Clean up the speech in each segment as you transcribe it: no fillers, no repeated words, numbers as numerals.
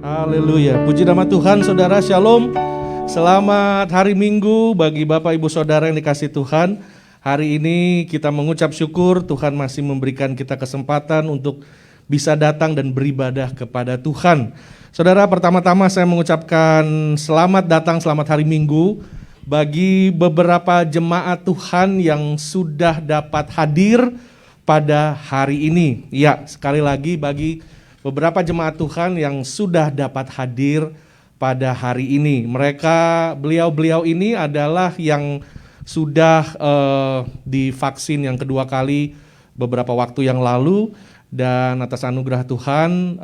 Haleluya, puji nama Tuhan. Saudara, shalom. Selamat hari Minggu bagi Bapak Ibu Saudara yang dikasihi Tuhan. Hari ini kita mengucap syukur Tuhan masih memberikan kita kesempatan untuk bisa datang dan beribadah kepada Tuhan. Saudara, pertama-tama saya mengucapkan selamat datang, selamat hari Minggu bagi beberapa jemaat Tuhan yang sudah dapat hadir pada hari ini. Ya, sekali lagi bagi beberapa jemaat Tuhan yang sudah dapat hadir pada hari ini. Beliau-beliau ini adalah yang sudah divaksin yang kedua kali beberapa waktu yang lalu, dan atas anugerah Tuhan,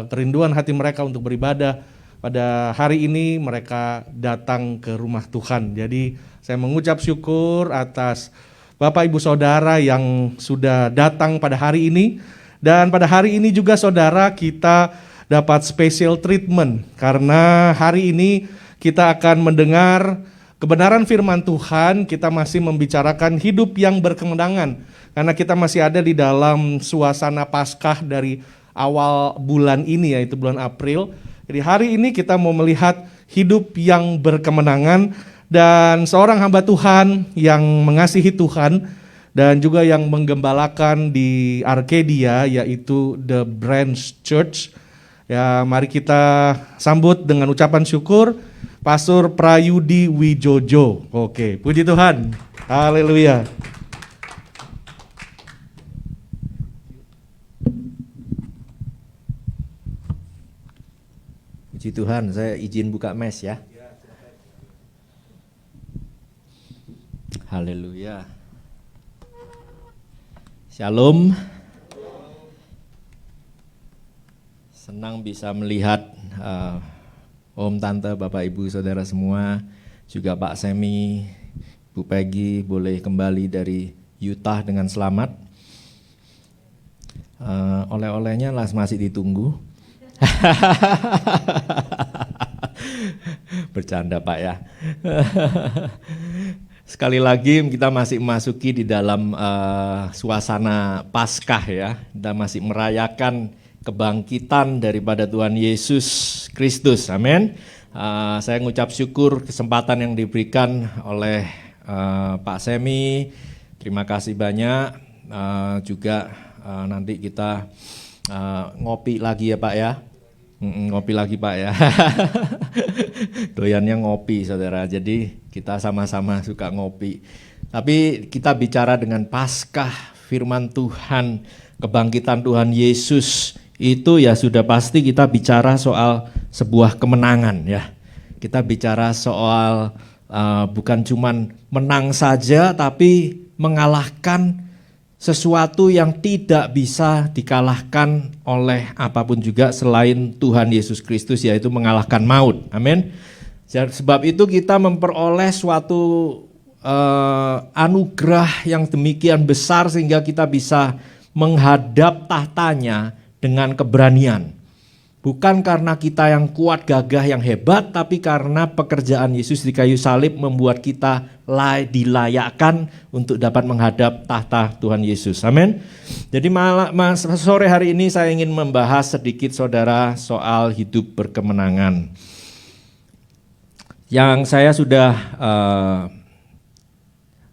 kerinduan hati mereka untuk beribadah pada hari ini, mereka datang ke rumah Tuhan. Jadi saya mengucap syukur atas Bapak Ibu Saudara yang sudah datang pada hari ini. Dan pada hari ini juga saudara, kita dapat special treatment karena hari ini kita akan mendengar kebenaran firman Tuhan. Kita masih membicarakan hidup yang berkemenangan karena kita masih ada di dalam suasana Paskah dari awal bulan ini, yaitu bulan April. Jadi hari ini kita mau melihat hidup yang berkemenangan dan seorang hamba Tuhan yang mengasihi Tuhan dan juga yang menggembalakan di Arcadia, yaitu The Branch Church. Ya, mari kita sambut dengan ucapan syukur Pastor Prayudi Wijojo. Oke, puji Tuhan. Haleluya. Puji Tuhan, saya izin buka mes ya. Haleluya. Shalom. Senang bisa melihat Om, Tante, Bapak, Ibu, Saudara semua, juga Pak Semi, Bu Peggy boleh kembali dari Utah dengan selamat. Oleh-olehnya masih ditunggu. Bercanda Pak ya. Sekali lagi kita masih memasuki di dalam suasana Paskah ya. Kita masih merayakan kebangkitan daripada Tuhan Yesus Kristus. Amin. Saya mengucap syukur kesempatan yang diberikan oleh Pak Semi. Terima kasih banyak. Juga nanti kita ngopi lagi ya Pak ya. Ngopi lagi Pak ya. Doyannya ngopi saudara, jadi kita sama-sama suka ngopi. Tapi kita bicara dengan Paskah, firman Tuhan, kebangkitan Tuhan Yesus, itu ya sudah pasti kita bicara soal sebuah kemenangan ya. Kita bicara soal bukan cuman menang saja, tapi mengalahkan sesuatu yang tidak bisa dikalahkan oleh apapun juga selain Tuhan Yesus Kristus, yaitu mengalahkan maut. Amin. Sebab itu kita memperoleh suatu anugerah yang demikian besar sehingga kita bisa menghadap tahtanya dengan keberanian. Bukan karena kita yang kuat, gagah, yang hebat, tapi karena pekerjaan Yesus di kayu salib membuat kita dilayakkan untuk dapat menghadap tahta Tuhan Yesus. Amin. Jadi sore hari ini saya ingin membahas sedikit saudara soal hidup berkemenangan. Yang saya sudah,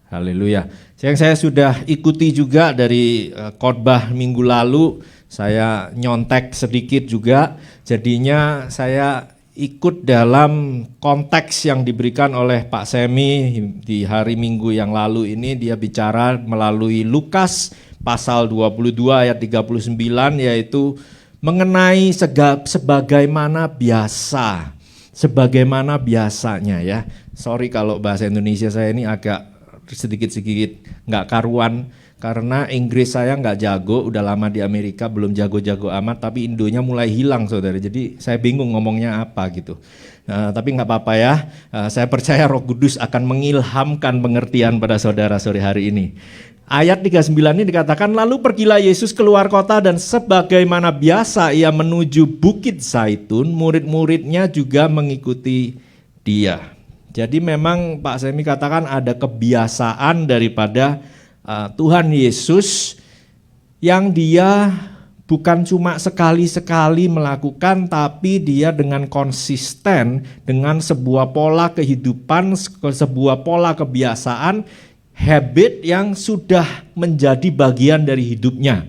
haleluya, yang saya sudah ikuti juga dari khotbah minggu lalu. Saya nyontek sedikit juga, jadinya saya ikut dalam konteks yang diberikan oleh Pak Semi di hari Minggu yang lalu ini. Dia bicara melalui Lukas pasal 22 ayat 39, yaitu mengenai sebagaimana biasanya ya. Sorry kalau bahasa Indonesia saya ini agak sedikit-sedikit nggak karuan, karena Inggris saya nggak jago, udah lama di Amerika, belum jago-jago amat, tapi Indonya mulai hilang saudara, jadi saya bingung ngomongnya apa gitu. Tapi nggak apa-apa ya, saya percaya Roh Kudus akan mengilhamkan pengertian pada saudara sore hari ini. Ayat 39 ini dikatakan, lalu pergilah Yesus keluar kota dan sebagaimana biasa ia menuju Bukit Zaitun, murid-muridnya juga mengikuti dia. Jadi memang Pak Semi katakan ada kebiasaan daripada Tuhan Yesus yang dia bukan cuma sekali-sekali melakukan, tapi dia dengan konsisten, dengan sebuah pola kehidupan, sebuah pola kebiasaan, habit yang sudah menjadi bagian dari hidupnya.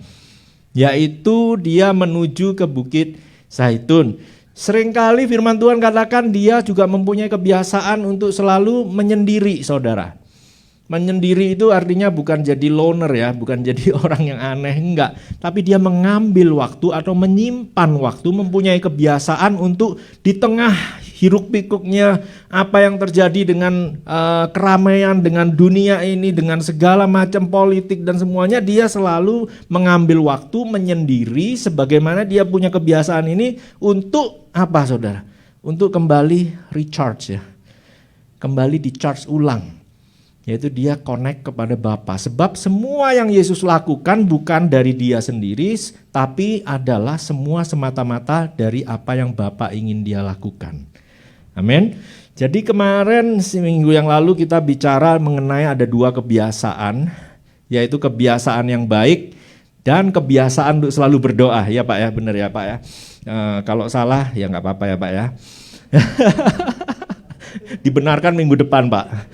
Yaitu dia menuju ke Bukit Zaitun. Seringkali firman Tuhan katakan dia juga mempunyai kebiasaan untuk selalu menyendiri, saudara. Menyendiri itu artinya bukan jadi loner ya, bukan jadi orang yang aneh, enggak. Tapi dia mengambil waktu atau menyimpan waktu, mempunyai kebiasaan untuk di tengah hiruk pikuknya apa yang terjadi dengan keramaian, dengan dunia ini, dengan segala macam politik dan semuanya, dia selalu mengambil waktu menyendiri sebagaimana dia punya kebiasaan ini untuk apa, saudara? Untuk kembali recharge ya, kembali di charge ulang. Yaitu dia connect kepada Bapa. Sebab semua yang Yesus lakukan bukan dari dia sendiri, tapi adalah semua semata-mata dari apa yang Bapa ingin dia lakukan. Amin. Jadi kemarin seminggu yang lalu kita bicara mengenai ada dua kebiasaan, yaitu kebiasaan yang baik dan kebiasaan untuk selalu berdoa. Ya Pak ya, benar ya Pak ya. Kalau salah ya nggak apa-apa ya Pak ya. Dibenarkan minggu depan Pak.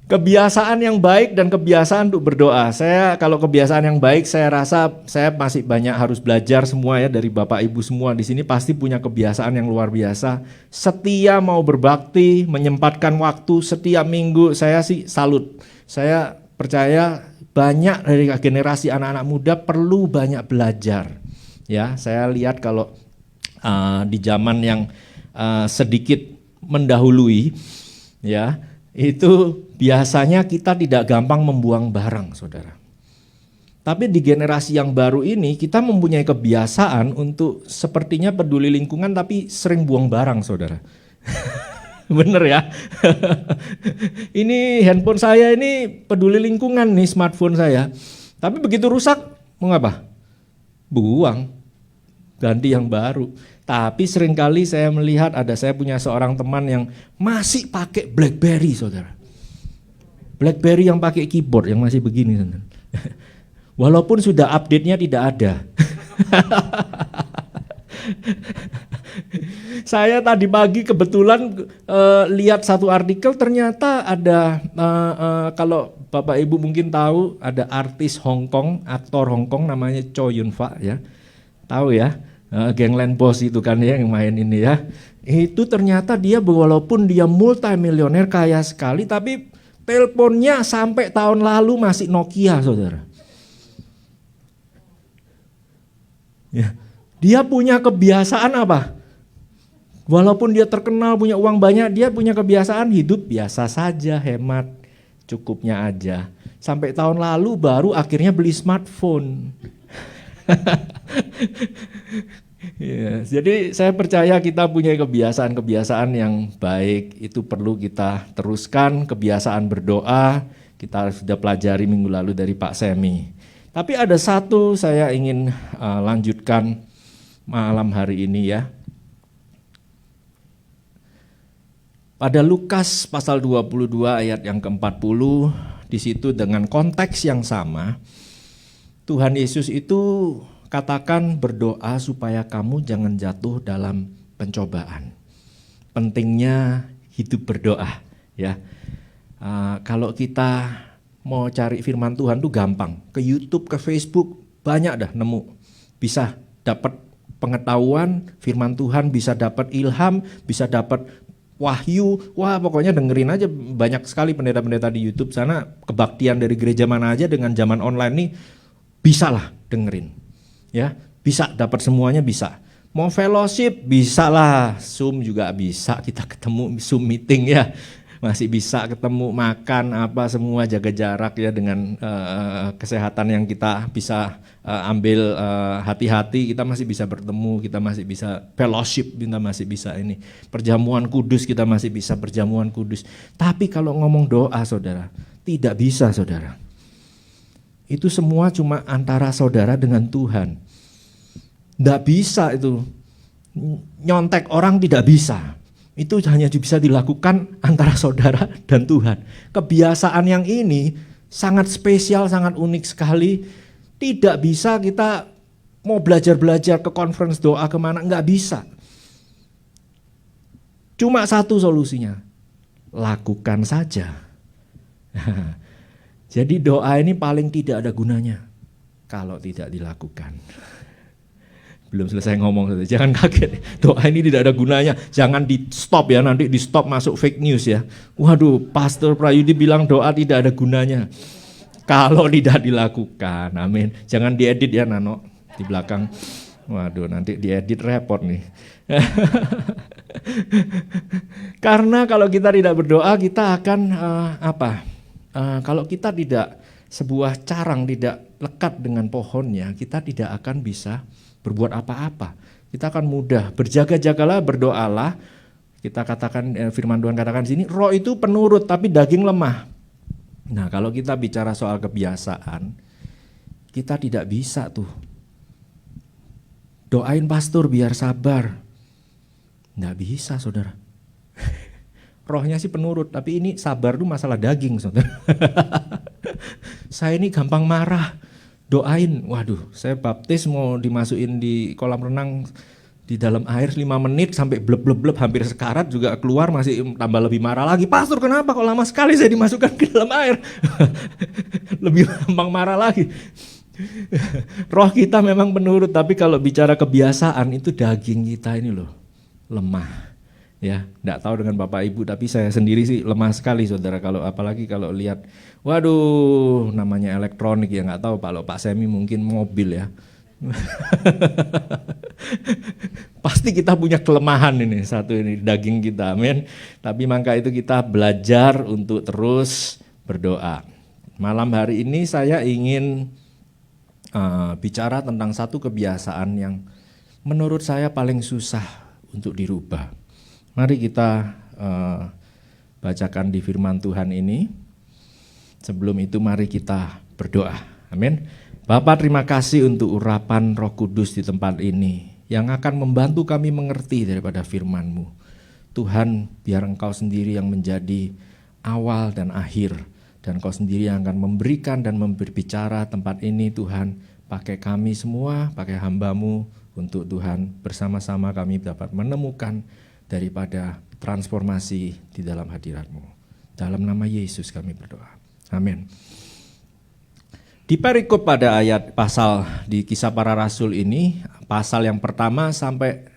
Kebiasaan yang baik dan kebiasaan untuk berdoa. Kalau kebiasaan yang baik, saya rasa saya masih banyak harus belajar semua ya dari Bapak Ibu semua di sini pasti punya kebiasaan yang luar biasa. Setia mau berbakti, menyempatkan waktu setiap minggu, saya sih salut. Saya percaya banyak dari generasi anak-anak muda perlu banyak belajar. Ya, saya lihat kalau di zaman yang sedikit mendahului, ya. Itu biasanya kita tidak gampang membuang barang, saudara. Tapi di generasi yang baru ini kita mempunyai kebiasaan untuk sepertinya peduli lingkungan tapi sering buang barang, saudara. Bener ya? Ini handphone saya ini peduli lingkungan nih, smartphone saya. Tapi begitu rusak, mau ngapa? Buang, ganti yang baru. Tapi seringkali saya melihat saya punya seorang teman yang masih pakai BlackBerry, saudara. BlackBerry yang pakai keyboard, yang masih begini, saudara. Walaupun sudah update-nya tidak ada. Saya tadi pagi kebetulan lihat satu artikel, ternyata ada, kalau Bapak Ibu mungkin tahu, ada artis Hong Kong, aktor Hong Kong namanya Chow Yun Fat ya. Tahu ya? Gangland Boss itu kan ya yang main ini ya. Itu ternyata dia walaupun dia multimilioner kaya sekali, tapi teleponnya sampai tahun lalu masih Nokia, saudara. Ya. Dia punya kebiasaan apa? Walaupun dia terkenal punya uang banyak, dia punya kebiasaan hidup biasa saja, hemat, cukupnya aja. Sampai tahun lalu baru akhirnya beli smartphone. Ya, jadi saya percaya kita punya kebiasaan-kebiasaan yang baik, itu perlu kita teruskan. Kebiasaan berdoa kita sudah pelajari minggu lalu dari Pak Semi. Tapi ada satu saya ingin lanjutkan malam hari ini ya. Pada Lukas pasal 22 ayat yang ke-40, di situ dengan konteks yang sama, Tuhan Yesus itu katakan berdoa supaya kamu jangan jatuh dalam pencobaan. Pentingnya hidup berdoa ya. Kalau kita mau cari firman Tuhan tuh gampang. Ke YouTube, ke Facebook banyak dah nemu. Bisa dapat pengetahuan firman Tuhan, bisa dapat ilham, bisa dapat wahyu. Wah pokoknya dengerin aja, banyak sekali pendeta-pendeta di YouTube sana, kebaktian dari gereja mana aja dengan zaman online nih bisa lah dengerin. Ya, bisa dapat semuanya bisa. Mau fellowship bisa lah, Zoom juga bisa, kita ketemu Zoom meeting ya. Masih bisa ketemu, makan apa semua, jaga jarak ya dengan kesehatan yang kita bisa ambil hati-hati, kita masih bisa bertemu, kita masih bisa fellowship, kita masih bisa ini. Perjamuan kudus kita masih bisa perjamuan kudus. Tapi kalau ngomong doa, saudara, tidak bisa, saudara. Itu semua cuma antara saudara dengan Tuhan. Tidak bisa itu. Nyontek orang tidak bisa. Itu hanya bisa dilakukan antara saudara dan Tuhan. Kebiasaan yang ini sangat spesial, sangat unik sekali. Tidak bisa kita mau belajar-belajar ke conference doa kemana, nggak bisa. Cuma satu solusinya, lakukan saja. Jadi doa ini paling tidak ada gunanya kalau tidak dilakukan. Belum selesai ngomong, jangan kaget. Doa ini tidak ada gunanya, jangan di stop ya, nanti di stop masuk fake news ya. Waduh, Pastor Prayudi bilang doa tidak ada gunanya kalau tidak dilakukan. Amin. Jangan diedit ya Nano di belakang. Waduh, nanti diedit repot nih. Karena kalau kita tidak berdoa, kita akan kalau kita tidak sebuah carang tidak lekat dengan pohonnya, kita tidak akan bisa berbuat apa-apa. Kita akan mudah berjaga-jagalah, berdoalah. Kita katakan firman Tuhan katakan di sini, roh itu penurut tapi daging lemah. Nah, kalau kita bicara soal kebiasaan, kita tidak bisa tuh doain pastor biar sabar. Nggak bisa, saudara. Rohnya sih penurut, tapi ini sabar tuh masalah daging, saudara. Saya ini gampang marah. Doain, waduh, saya baptis mau dimasukin di kolam renang di dalam air 5 menit sampai bleb-bleb hampir sekarat juga keluar masih tambah lebih marah lagi. Pastor, kenapa kok lama sekali saya dimasukkan ke dalam air? Lebih gampang marah lagi. Roh kita memang penurut, tapi kalau bicara kebiasaan itu daging kita ini loh lemah. Ya, enggak tahu dengan Bapak Ibu, tapi saya sendiri sih lemah sekali, saudara. Kalau apalagi kalau lihat, waduh, namanya elektronik ya, enggak tahu kalau Pak Semi mungkin mobil ya. Pasti kita punya kelemahan ini, satu ini daging kita, amin. Tapi maka itu kita belajar untuk terus berdoa. Malam hari ini saya ingin bicara tentang satu kebiasaan yang menurut saya paling susah untuk dirubah. Mari kita bacakan di firman Tuhan ini. Sebelum itu mari kita berdoa. Amin. Bapa, terima kasih untuk urapan Roh Kudus di tempat ini yang akan membantu kami mengerti daripada firman-Mu. Tuhan, biar Engkau sendiri yang menjadi awal dan akhir, dan Engkau sendiri yang akan memberikan dan berbicara tempat ini. Tuhan, pakai kami semua, pakai hamba-Mu untuk Tuhan bersama-sama kami dapat menemukan daripada transformasi di dalam hadirat-Mu. Dalam nama Yesus kami berdoa. Amin. Di perikop pada ayat pasal di Kisah Para Rasul ini, pasal yang pertama sampai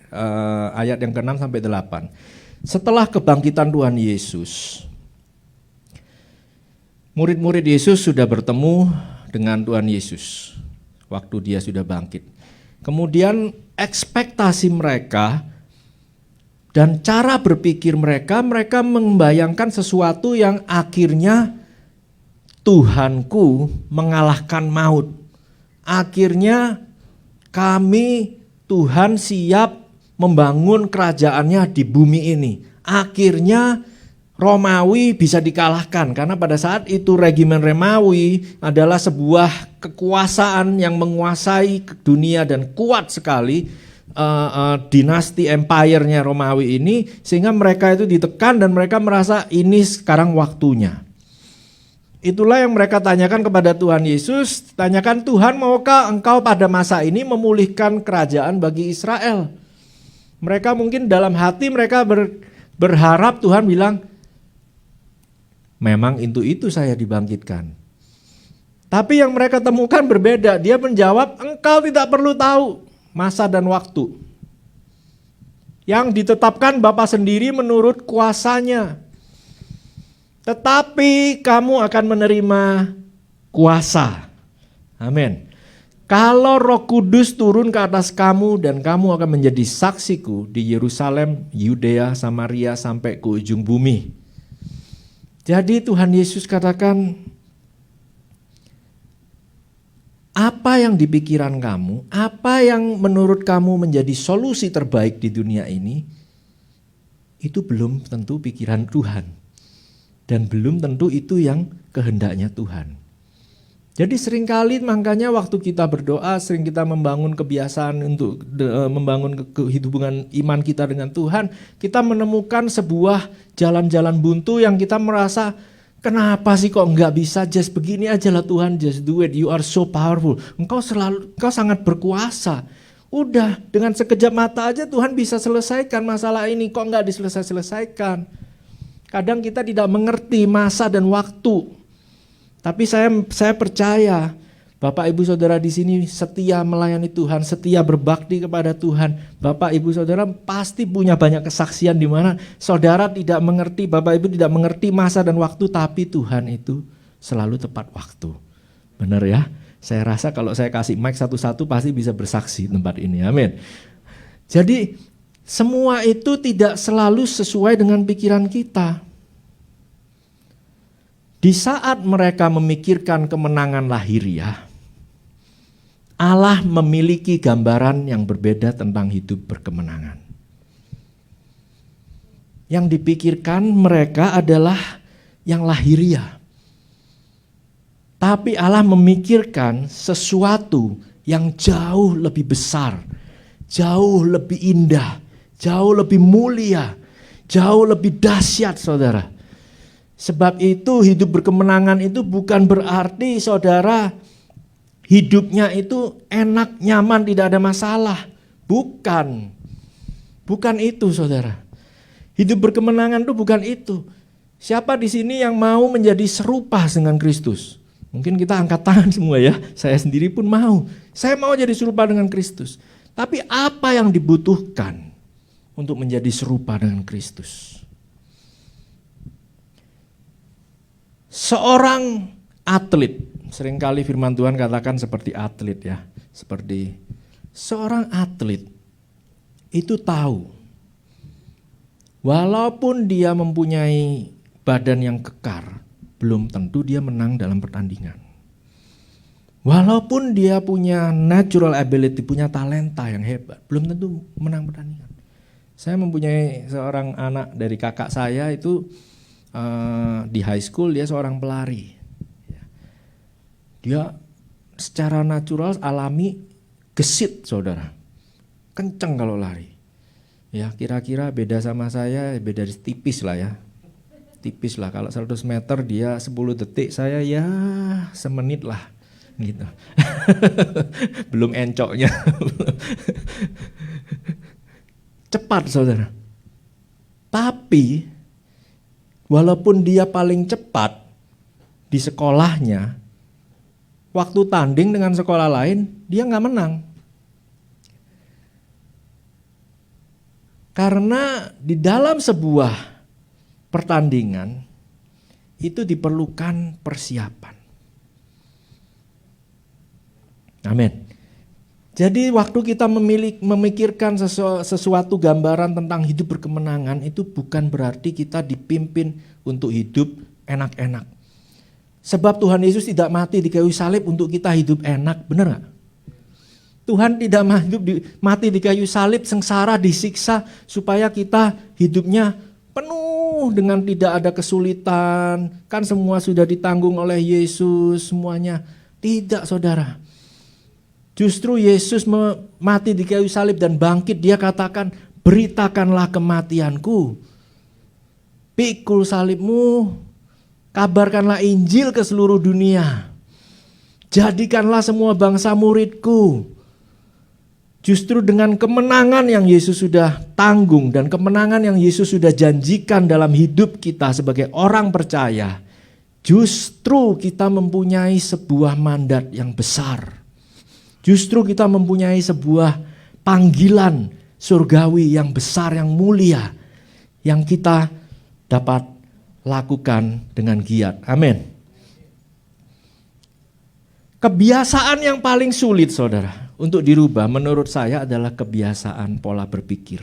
ayat yang ke-6 sampai 8. Setelah kebangkitan Tuhan Yesus, murid-murid Yesus sudah bertemu dengan Tuhan Yesus waktu dia sudah bangkit. Kemudian ekspektasi mereka dan cara berpikir mereka membayangkan sesuatu yang akhirnya Tuhanku mengalahkan maut. Akhirnya kami, Tuhan siap membangun kerajaannya di bumi ini. Akhirnya Romawi bisa dikalahkan, karena pada saat itu regimen Romawi adalah sebuah kekuasaan yang menguasai dunia dan kuat sekali. Dinasti empire-nya Romawi ini, sehingga mereka itu ditekan dan mereka merasa ini sekarang waktunya. Itulah yang mereka tanyakan kepada Tuhan Yesus, tanyakan, Tuhan, maukah Engkau pada masa ini memulihkan kerajaan bagi Israel? Mereka mungkin dalam hati mereka berharap Tuhan bilang, memang itu saya dibangkitkan. Tapi yang mereka temukan berbeda. Dia menjawab, Engkau tidak perlu tahu masa dan waktu. Yang ditetapkan Bapa sendiri menurut kuasanya. Tetapi kamu akan menerima kuasa. Amin. Kalau Roh Kudus turun ke atas kamu dan kamu akan menjadi saksiku di Yerusalem, Yudea, Samaria sampai ke ujung bumi. Jadi Tuhan Yesus katakan, apa yang di pikiran kamu, apa yang menurut kamu menjadi solusi terbaik di dunia ini, itu belum tentu pikiran Tuhan. Dan belum tentu itu yang kehendaknya Tuhan. Jadi seringkali makanya waktu kita berdoa, sering kita membangun kebiasaan untuk membangun hubungan iman kita dengan Tuhan, kita menemukan sebuah jalan-jalan buntu yang kita merasa Kenapa sih kok nggak bisa, just begini aja lah Tuhan, just do it, you are so powerful. Engkau sangat berkuasa. Udah, dengan sekejap mata aja Tuhan bisa selesaikan masalah ini, kok nggak diselesaikan. Kadang kita tidak mengerti masa dan waktu. Tapi saya percaya Bapak Ibu Saudara di sini setia melayani Tuhan, setia berbakti kepada Tuhan. Bapak Ibu Saudara pasti punya banyak kesaksian di mana saudara tidak mengerti, Bapak Ibu tidak mengerti masa dan waktu, tapi Tuhan itu selalu tepat waktu. Benar ya? Saya rasa kalau saya kasih mic satu-satu pasti bisa bersaksi tempat ini. Amin. Jadi semua itu tidak selalu sesuai dengan pikiran kita. Di saat mereka memikirkan kemenangan lahiriah, Allah memiliki gambaran yang berbeda tentang hidup berkemenangan. Yang dipikirkan mereka adalah yang lahiriah. Tapi Allah memikirkan sesuatu yang jauh lebih besar, jauh lebih indah, jauh lebih mulia, jauh lebih dahsyat, saudara. Sebab itu hidup berkemenangan itu bukan berarti saudara hidupnya itu enak, nyaman, tidak ada masalah. Bukan. Bukan itu saudara. Hidup berkemenangan itu bukan itu. Siapa di sini yang mau menjadi serupa dengan Kristus? Mungkin kita angkat tangan semua ya. Saya sendiri pun mau. Saya mau jadi serupa dengan Kristus. Tapi apa yang dibutuhkan untuk menjadi serupa dengan Kristus? Seorang atlet, seringkali firman Tuhan katakan seperti atlet ya. Seperti seorang atlet itu tahu, walaupun dia mempunyai badan yang kekar, belum tentu dia menang dalam pertandingan. Walaupun dia punya natural ability, punya talenta yang hebat, belum tentu menang pertandingan. Saya mempunyai seorang anak dari kakak saya itu di high school, dia seorang pelari. Dia secara natural alami gesit saudara, kenceng kalau lari. Ya kira-kira beda sama saya, beda tipis lah ya. Tipis lah, kalau 100 meter dia 10 detik, saya ya semenit lah gitu. Belum encoknya. Cepat saudara. Tapi walaupun dia paling cepat di sekolahnya, waktu tanding dengan sekolah lain dia nggak menang. Karena di dalam sebuah pertandingan itu diperlukan persiapan. Amin. Jadi waktu kita memikirkan sesuatu gambaran tentang hidup berkemenangan, itu bukan berarti kita dipimpin untuk hidup enak-enak. Sebab Tuhan Yesus tidak mati di kayu salib untuk kita hidup enak, benar gak? Tuhan tidak mati di kayu salib, sengsara, disiksa, supaya kita hidupnya penuh dengan tidak ada kesulitan. Kan semua sudah ditanggung oleh Yesus semuanya. Tidak saudara. Justru Yesus mati di kayu salib dan bangkit, dia katakan, beritakanlah kematianku. Pikul salibmu, kabarkanlah Injil ke seluruh dunia. Jadikanlah semua bangsa muridku. Justru dengan kemenangan yang Yesus sudah tanggung dan kemenangan yang Yesus sudah janjikan dalam hidup kita sebagai orang percaya, justru kita mempunyai sebuah mandat yang besar. Justru kita mempunyai sebuah panggilan surgawi yang besar, yang mulia, yang kita dapat lakukan dengan giat. Amin. Kebiasaan yang paling sulit saudara untuk dirubah menurut saya adalah kebiasaan pola berpikir.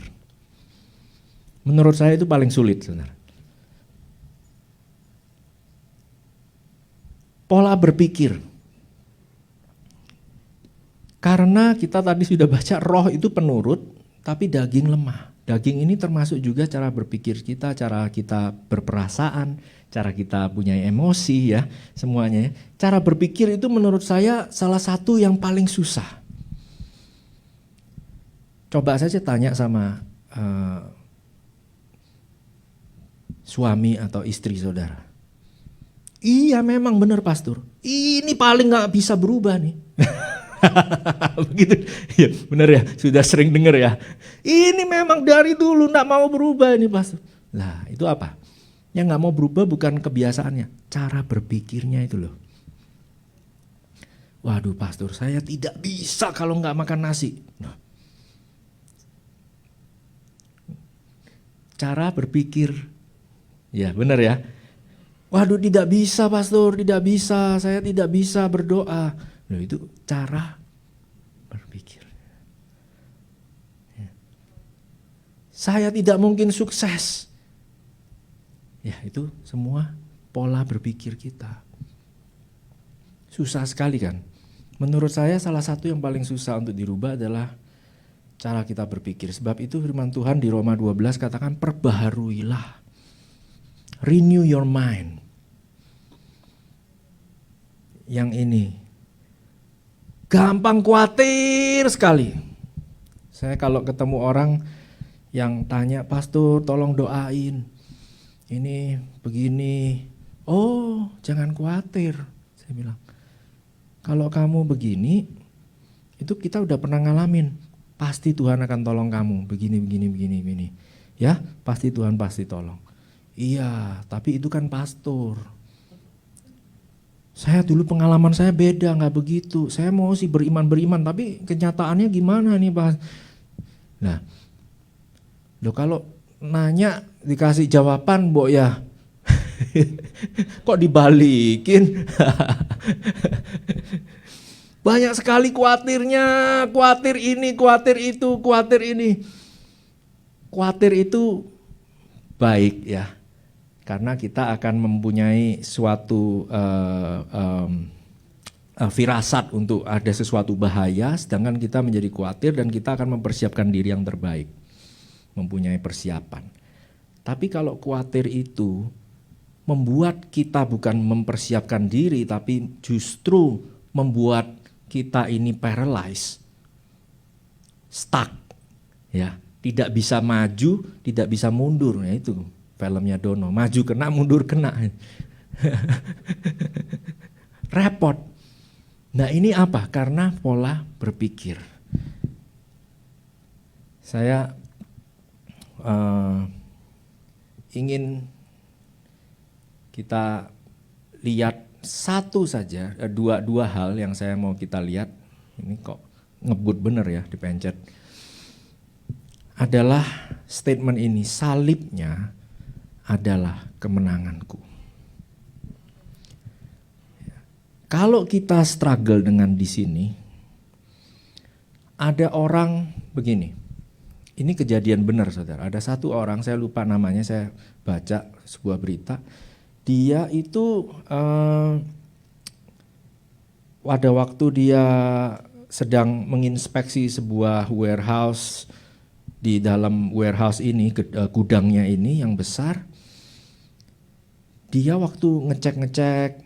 Menurut saya itu paling sulit saudara. Pola berpikir. Karena kita tadi sudah baca roh itu penurut, tapi daging lemah. Daging ini termasuk juga cara berpikir kita, cara kita berperasaan, cara kita punya emosi ya, semuanya. Cara berpikir itu menurut saya salah satu yang paling susah. Coba saja tanya sama suami atau istri saudara. Iya memang benar pastor, ini paling gak bisa berubah nih. Begitu, ya benar ya, sudah sering dengar ya. Ini memang dari dulu gak mau berubah ini pastor. Lah itu apa? Yang gak mau berubah bukan kebiasaannya, cara berpikirnya itu loh. Waduh pastor, saya tidak bisa kalau gak makan nasi. Nah, cara berpikir, ya benar ya. Waduh tidak bisa pastor, tidak bisa, saya tidak bisa berdoa. Loh, itu cara berpikir. Ya. Saya tidak mungkin sukses. Ya itu semua pola berpikir kita. Susah sekali kan. Menurut saya salah satu yang paling susah untuk dirubah adalah cara kita berpikir. Sebab itu firman Tuhan di Roma 12 katakan perbaharuilah. Renew your mind. Yang ini gampang khawatir sekali. Saya kalau ketemu orang yang tanya, pastor tolong doain, ini begini. Oh jangan khawatir, saya bilang. Kalau kamu begini, itu kita udah pernah ngalamin. Pasti Tuhan akan tolong kamu, begini. Ya, pasti Tuhan pasti tolong. Iya, tapi itu kan pastor. Saya dulu pengalaman saya beda, nggak begitu. Saya mau sih beriman, tapi kenyataannya gimana nih Pak? Nah, loh kalau nanya dikasih jawaban, Mbok ya, kok dibalikin? Banyak sekali khawatirnya, khawatir ini, khawatir itu, khawatir ini. Khawatir itu baik ya. Karena kita akan mempunyai suatu firasat untuk ada sesuatu bahaya, sedangkan kita menjadi khawatir dan kita akan mempersiapkan diri yang terbaik, mempunyai persiapan. Tapi kalau khawatir itu membuat kita bukan mempersiapkan diri, tapi justru membuat kita ini paralyzed, stuck, ya, tidak bisa maju, tidak bisa mundur, ya itu. Filmnya Dono, maju kena, mundur kena. Repot. Nah ini apa? Karena pola berpikir. Saya ingin kita lihat satu saja, dua hal yang saya mau kita lihat. Ini kok ngebut bener ya dipencet. Adalah statement ini, salibnya adalah kemenanganku. Kalau kita struggle dengan di sini, ada orang begini. Ini kejadian benar saudara. Ada satu orang, saya lupa namanya, saya baca sebuah berita. Dia itu pada waktu dia sedang menginspeksi sebuah warehouse, di dalam warehouse ini, gudangnya ini yang besar, dia waktu ngecek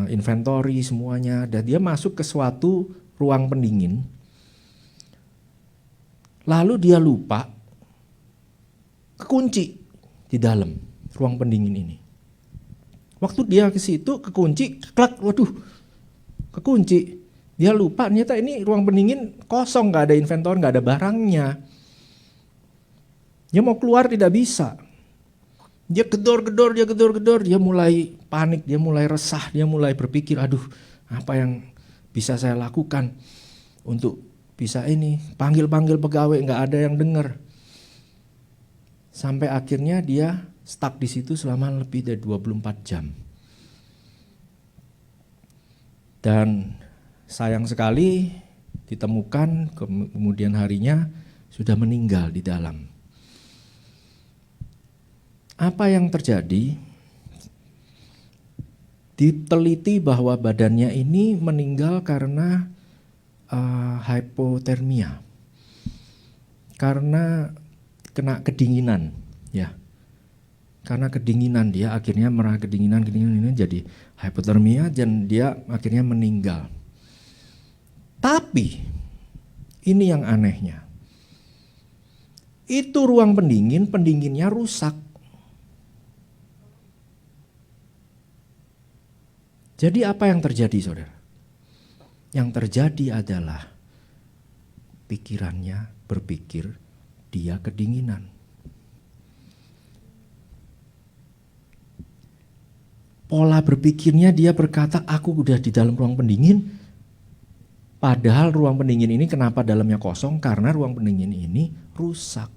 inventory semuanya, dan dia masuk ke suatu ruang pendingin, lalu dia lupa kekunci di dalam ruang pendingin ini. Waktu dia ke situ kekunci, klak, waduh, kekunci. Dia lupa, ternyata ini ruang pendingin kosong, nggak ada inventory, nggak ada barangnya. Dia mau keluar tidak bisa. Dia gedor-gedor, dia mulai panik, dia mulai resah, dia mulai berpikir, aduh apa yang bisa saya lakukan untuk bisa ini, panggil-panggil pegawai, nggak ada yang dengar. Sampai akhirnya dia stuck di situ selama lebih dari 24 jam. Dan sayang sekali ditemukan kemudian harinya sudah meninggal di dalam. Apa yang terjadi? Diteliti bahwa badannya ini meninggal karena hipotermia, karena kena kedinginan, ya. Karena kedinginan dia akhirnya merah kedinginan ini jadi hipotermia dan dia akhirnya meninggal. Tapi ini yang anehnya, itu ruang pendinginnya rusak. Jadi apa yang terjadi, saudara? Yang terjadi adalah pikirannya berpikir dia kedinginan. Pola berpikirnya dia berkata, aku udah di dalam ruang pendingin. Padahal ruang pendingin ini kenapa dalamnya kosong? Karena ruang pendingin ini rusak.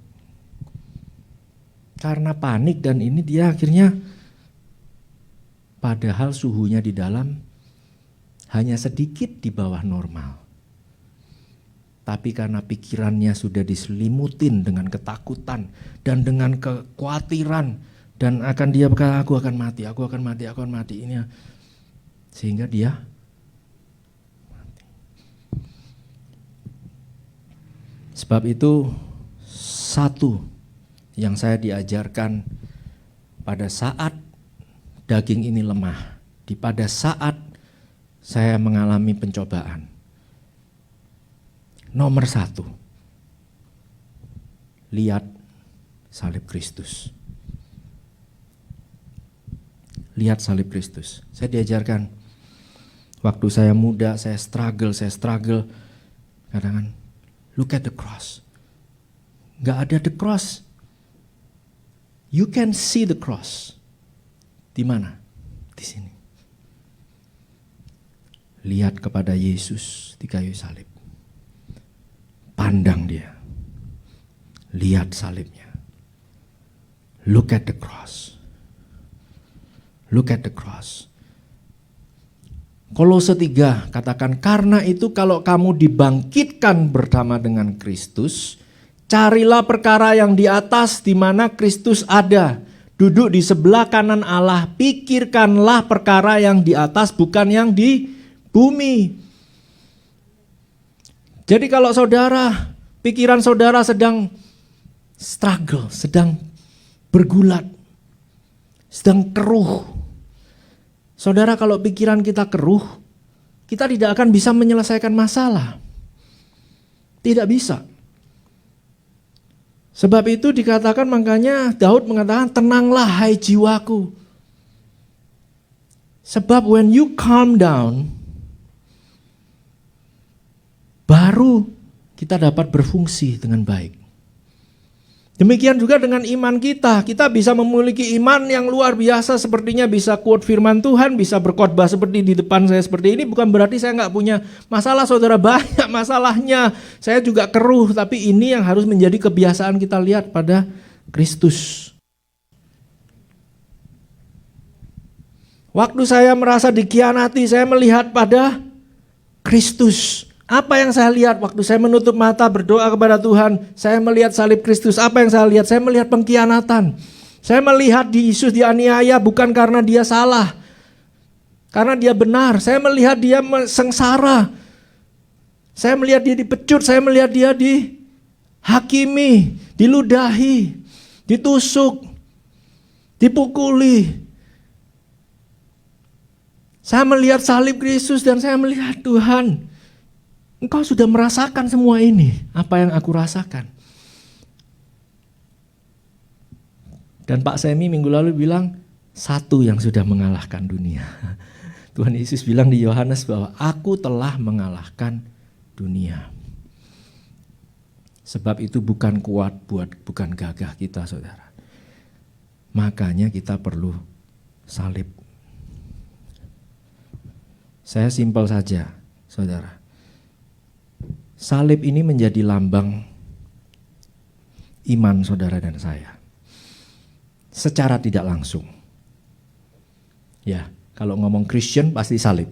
Karena panik dan ini dia akhirnya, padahal suhunya di dalam hanya sedikit di bawah normal. Tapi karena pikirannya sudah diselimutin dengan ketakutan dan dengan kekhawatiran, dan akan dia berkata, aku akan mati ini. Sehingga dia mati. Sebab itu satu yang saya diajarkan pada saat daging ini lemah, pada saat saya mengalami pencobaan. Nomor satu, lihat salib Kristus. Lihat salib Kristus. Saya diajarkan, waktu saya muda, saya struggle. Kadang-kadang, look at the cross. Gak ada the cross. You can see the cross. Di mana? Di sini. Lihat kepada Yesus di kayu salib. Pandang dia. Lihat salibnya. Look at the cross. Look at the cross. Kolose 3 katakan, karena itu kalau kamu dibangkitkan bersama dengan Kristus, carilah perkara yang di atas di mana Kristus ada, duduk di sebelah kanan Allah. Pikirkanlah perkara yang di atas, bukan yang di bumi. Jadi kalau saudara, pikiran saudara sedang struggle, sedang bergulat, sedang keruh. Saudara, kalau pikiran kita keruh, kita tidak akan bisa menyelesaikan masalah. Tidak bisa. Sebab itu dikatakan, makanya Daud mengatakan, tenanglah hai jiwaku. Sebab when you calm down, baru kita dapat berfungsi dengan baik. Demikian juga dengan iman kita. Kita bisa memiliki iman yang luar biasa, sepertinya bisa quote firman Tuhan, bisa berkhotbah seperti di depan saya seperti ini. Bukan berarti saya nggak punya masalah, saudara, banyak masalahnya. Saya juga keruh, tapi ini yang harus menjadi kebiasaan kita lihat pada Kristus. Waktu saya merasa dikhianati, saya melihat pada Kristus. Apa yang saya lihat waktu saya menutup mata berdoa kepada Tuhan, saya melihat salib Kristus. Apa yang saya lihat? Saya melihat pengkhianatan. Saya melihat Yesus dianiaya bukan karena dia salah, karena dia benar. Saya melihat dia sengsara. Saya melihat dia dipecut, saya melihat dia dihakimi, diludahi, ditusuk, dipukuli. Saya melihat salib Kristus dan saya melihat, Tuhan, Engkau sudah merasakan semua ini, apa yang aku rasakan. Dan Pak Semi minggu lalu bilang, satu yang sudah mengalahkan dunia. Tuhan Yesus bilang di Yohanes bahwa aku telah mengalahkan dunia. Sebab itu bukan kuat bukan gagah kita, saudara. Makanya kita perlu salib. Saya simpel saja, saudara. Salib ini menjadi lambang iman saudara dan saya. Secara tidak langsung. Ya, kalau ngomong Christian pasti salib.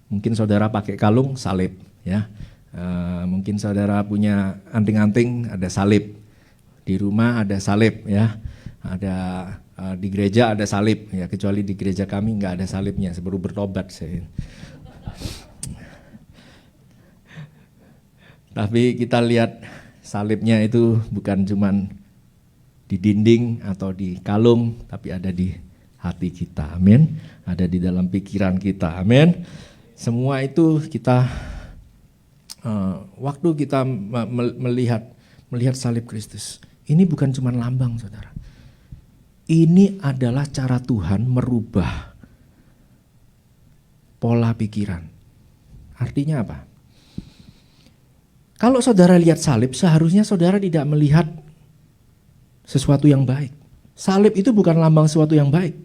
Mungkin saudara pakai kalung, salib. Ya, mungkin saudara punya anting-anting, ada salib. Di rumah ada salib. Ya, ada di gereja ada salib. Ya, kecuali di gereja kami nggak ada salibnya. Sebelum bertobat saya. Tapi kita lihat salibnya itu bukan cuman di dinding atau di kalung, tapi ada di hati kita, amin. Ada di dalam pikiran kita, amin. Semua itu kita, waktu kita melihat salib Kristus, ini bukan cuman lambang, saudara. Ini adalah cara Tuhan merubah pola pikiran. Artinya apa? Kalau saudara lihat salib, seharusnya saudara tidak melihat sesuatu yang baik. Salib itu bukan lambang sesuatu yang baik.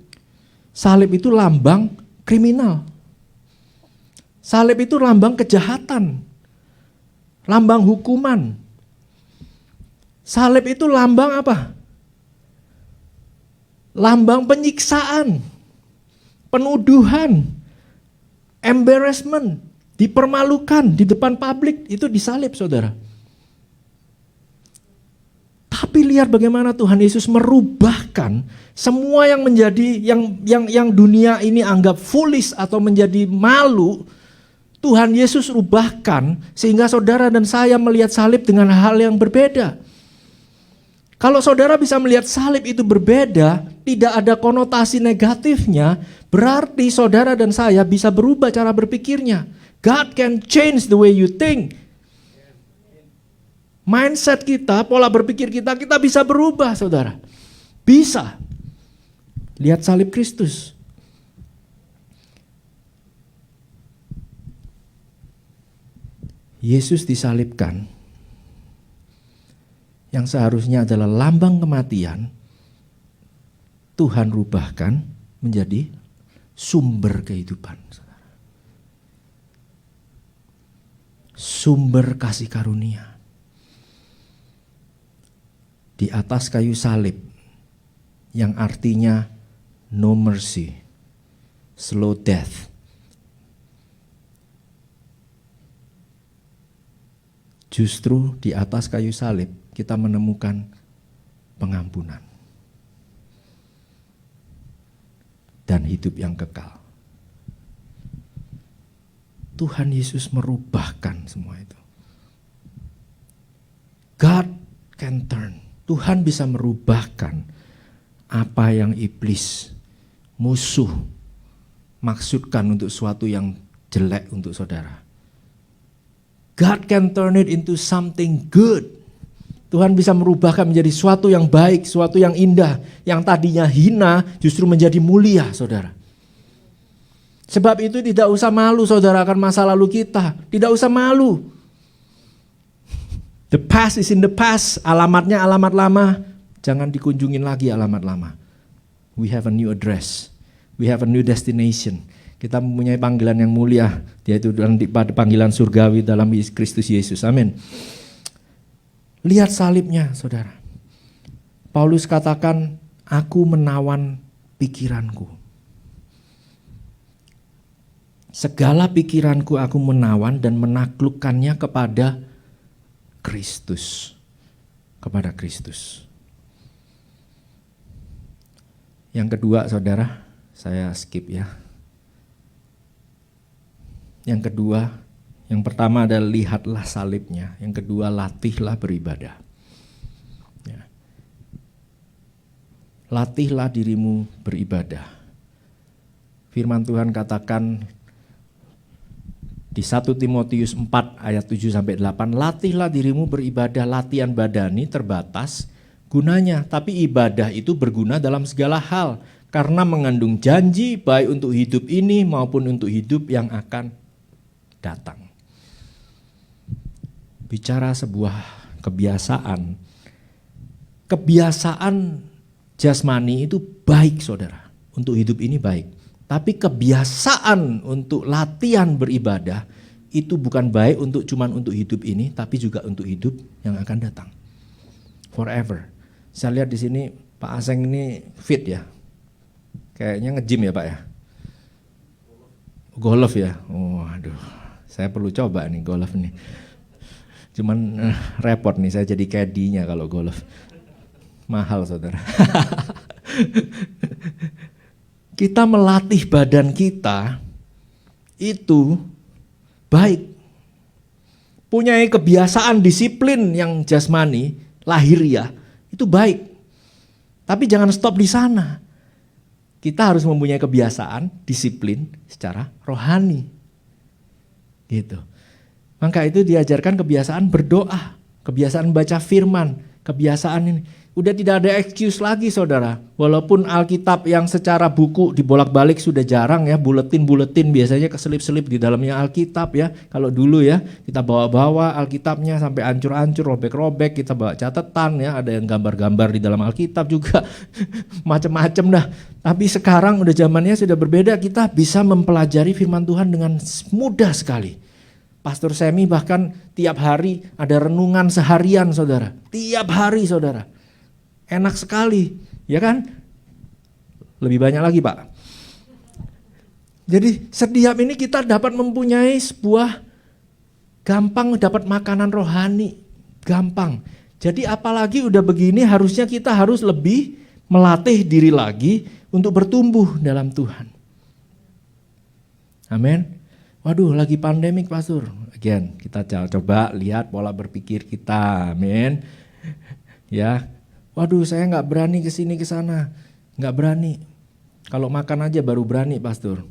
Salib itu lambang kriminal. Salib itu lambang kejahatan. Lambang hukuman. Salib itu lambang apa? Lambang penyiksaan, penuduhan, embarrassment, dipermalukan di depan publik, itu disalib, saudara. Tapi lihat bagaimana Tuhan Yesus merubahkan semua yang menjadi yang dunia ini anggap foolish atau menjadi malu. Tuhan Yesus rubahkan sehingga saudara dan saya melihat salib dengan hal yang berbeda. Kalau saudara bisa melihat salib itu berbeda, tidak ada konotasi negatifnya, berarti saudara dan saya bisa berubah cara berpikirnya. God can change the way you think. Mindset kita, pola berpikir kita bisa berubah, saudara. Bisa. Lihat salib Kristus. Yesus disalibkan, yang seharusnya adalah lambang kematian, Tuhan rubahkan menjadi sumber kehidupan. Sumber kasih karunia. Di atas kayu salib, yang artinya no mercy, slow death. Justru di atas kayu salib kita menemukan pengampunan dan hidup yang kekal. Tuhan Yesus merubahkan semua itu. God can turn. Tuhan bisa merubahkan apa yang iblis, musuh, maksudkan untuk suatu yang jelek untuk saudara. God can turn it into something good. Tuhan bisa merubahkan menjadi suatu yang baik, suatu yang indah. Yang tadinya hina justru menjadi mulia, saudara. Sebab itu tidak usah malu, saudara, akan masa lalu kita. Tidak usah malu. The past is in the past. Alamatnya alamat lama. Jangan dikunjungin lagi alamat lama. We have a new address. We have a new destination. Kita mempunyai panggilan yang mulia, yaitu pada panggilan surgawi dalam Kristus Yesus. Amin. Lihat salibnya, saudara. Paulus katakan, aku menawan pikiranku. Segala pikiranku aku menawan dan menaklukkannya kepada Kristus. Kepada Kristus. Yang kedua, saudara, saya skip ya. Yang kedua, yang pertama adalah lihatlah salibnya. Yang kedua, latihlah beribadah. Ya. Latihlah dirimu beribadah. Firman Tuhan katakan di 1 Timotius 4 ayat 7-8, latihlah dirimu beribadah, latihan badani terbatas gunanya, tapi ibadah itu berguna dalam segala hal, karena mengandung janji baik untuk hidup ini maupun untuk hidup yang akan datang. Bicara sebuah kebiasaan. Kebiasaan jasmani itu baik, saudara. Untuk hidup ini baik. Tapi kebiasaan untuk latihan beribadah itu bukan baik cuman untuk hidup ini, tapi juga untuk hidup yang akan datang. Forever. Saya lihat di sini Pak Aseng ini fit ya. Kayaknya nge-gym ya Pak ya. Golf ya. Oh aduh. Saya perlu coba nih golf nih. Cuman repot nih saya jadi caddy-nya kalau golf. Mahal, saudara. Kita melatih badan kita itu baik. Punya kebiasaan disiplin yang jasmani, lahiriah, itu baik. Tapi jangan stop di sana. Kita harus mempunyai kebiasaan disiplin secara rohani. Gitu. Maka itu diajarkan kebiasaan berdoa, kebiasaan baca firman, kebiasaan ini. Udah tidak ada excuse lagi saudara. Walaupun Alkitab yang secara buku dibolak-balik sudah jarang ya. Buletin-buletin biasanya keselip-selip di dalamnya Alkitab ya. Kalau dulu ya kita bawa-bawa Alkitabnya sampai hancur-hancur, robek-robek. Kita bawa catatan ya. Ada yang gambar-gambar di dalam Alkitab juga. Macam-macam dah. Tapi sekarang udah zamannya sudah berbeda. Kita bisa mempelajari firman Tuhan dengan mudah sekali. Pastor Semi bahkan tiap hari ada renungan seharian saudara. Tiap hari saudara. Enak sekali, ya kan? Lebih banyak lagi Pak. Jadi setiap ini kita dapat mempunyai sebuah gampang dapat makanan rohani. Gampang. Jadi apalagi udah begini harusnya kita harus lebih melatih diri lagi untuk bertumbuh dalam Tuhan. Amin. Waduh lagi pandemik Pastor. Again, kita coba lihat pola berpikir kita. Amin. Ya. Waduh saya gak berani kesini kesana. Gak berani. Kalau makan aja baru berani Pastor.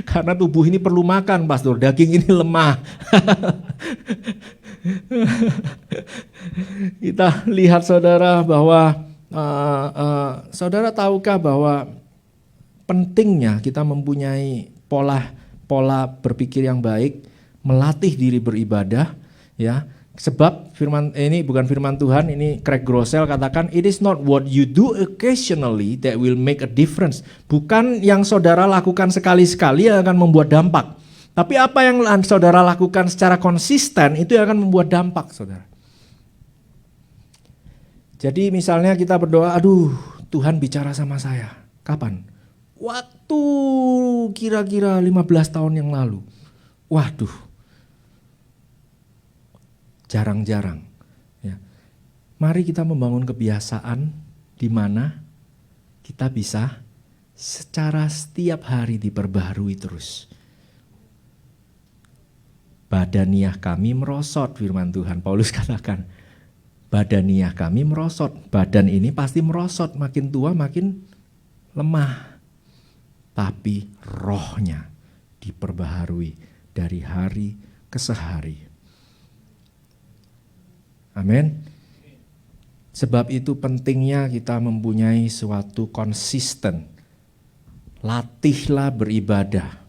Karena tubuh ini perlu makan Pastor. Daging ini lemah. Kita lihat saudara bahwa saudara tahukah bahwa pentingnya kita mempunyai pola berpikir yang baik, melatih diri beribadah ya. Sebab firman ini bukan firman Tuhan, ini Craig Groeschel katakan it is not what you do occasionally that will make a difference. Bukan yang saudara lakukan sekali-sekali yang akan membuat dampak. Tapi apa yang saudara lakukan secara konsisten itu yang akan membuat dampak, saudara. Jadi misalnya kita berdoa, aduh Tuhan bicara sama saya. Kapan? Waktu kira-kira 15 tahun yang lalu. Waduh. Jarang-jarang. Ya. Mari kita membangun kebiasaan di mana kita bisa secara setiap hari diperbaharui terus. Badaniah kami merosot, firman Tuhan. Paulus katakan, badaniah kami merosot. Badan ini pasti merosot, makin tua makin lemah. Tapi rohnya diperbaharui dari hari ke hari. Amin. Sebab itu pentingnya kita mempunyai suatu konsisten. Latihlah beribadah.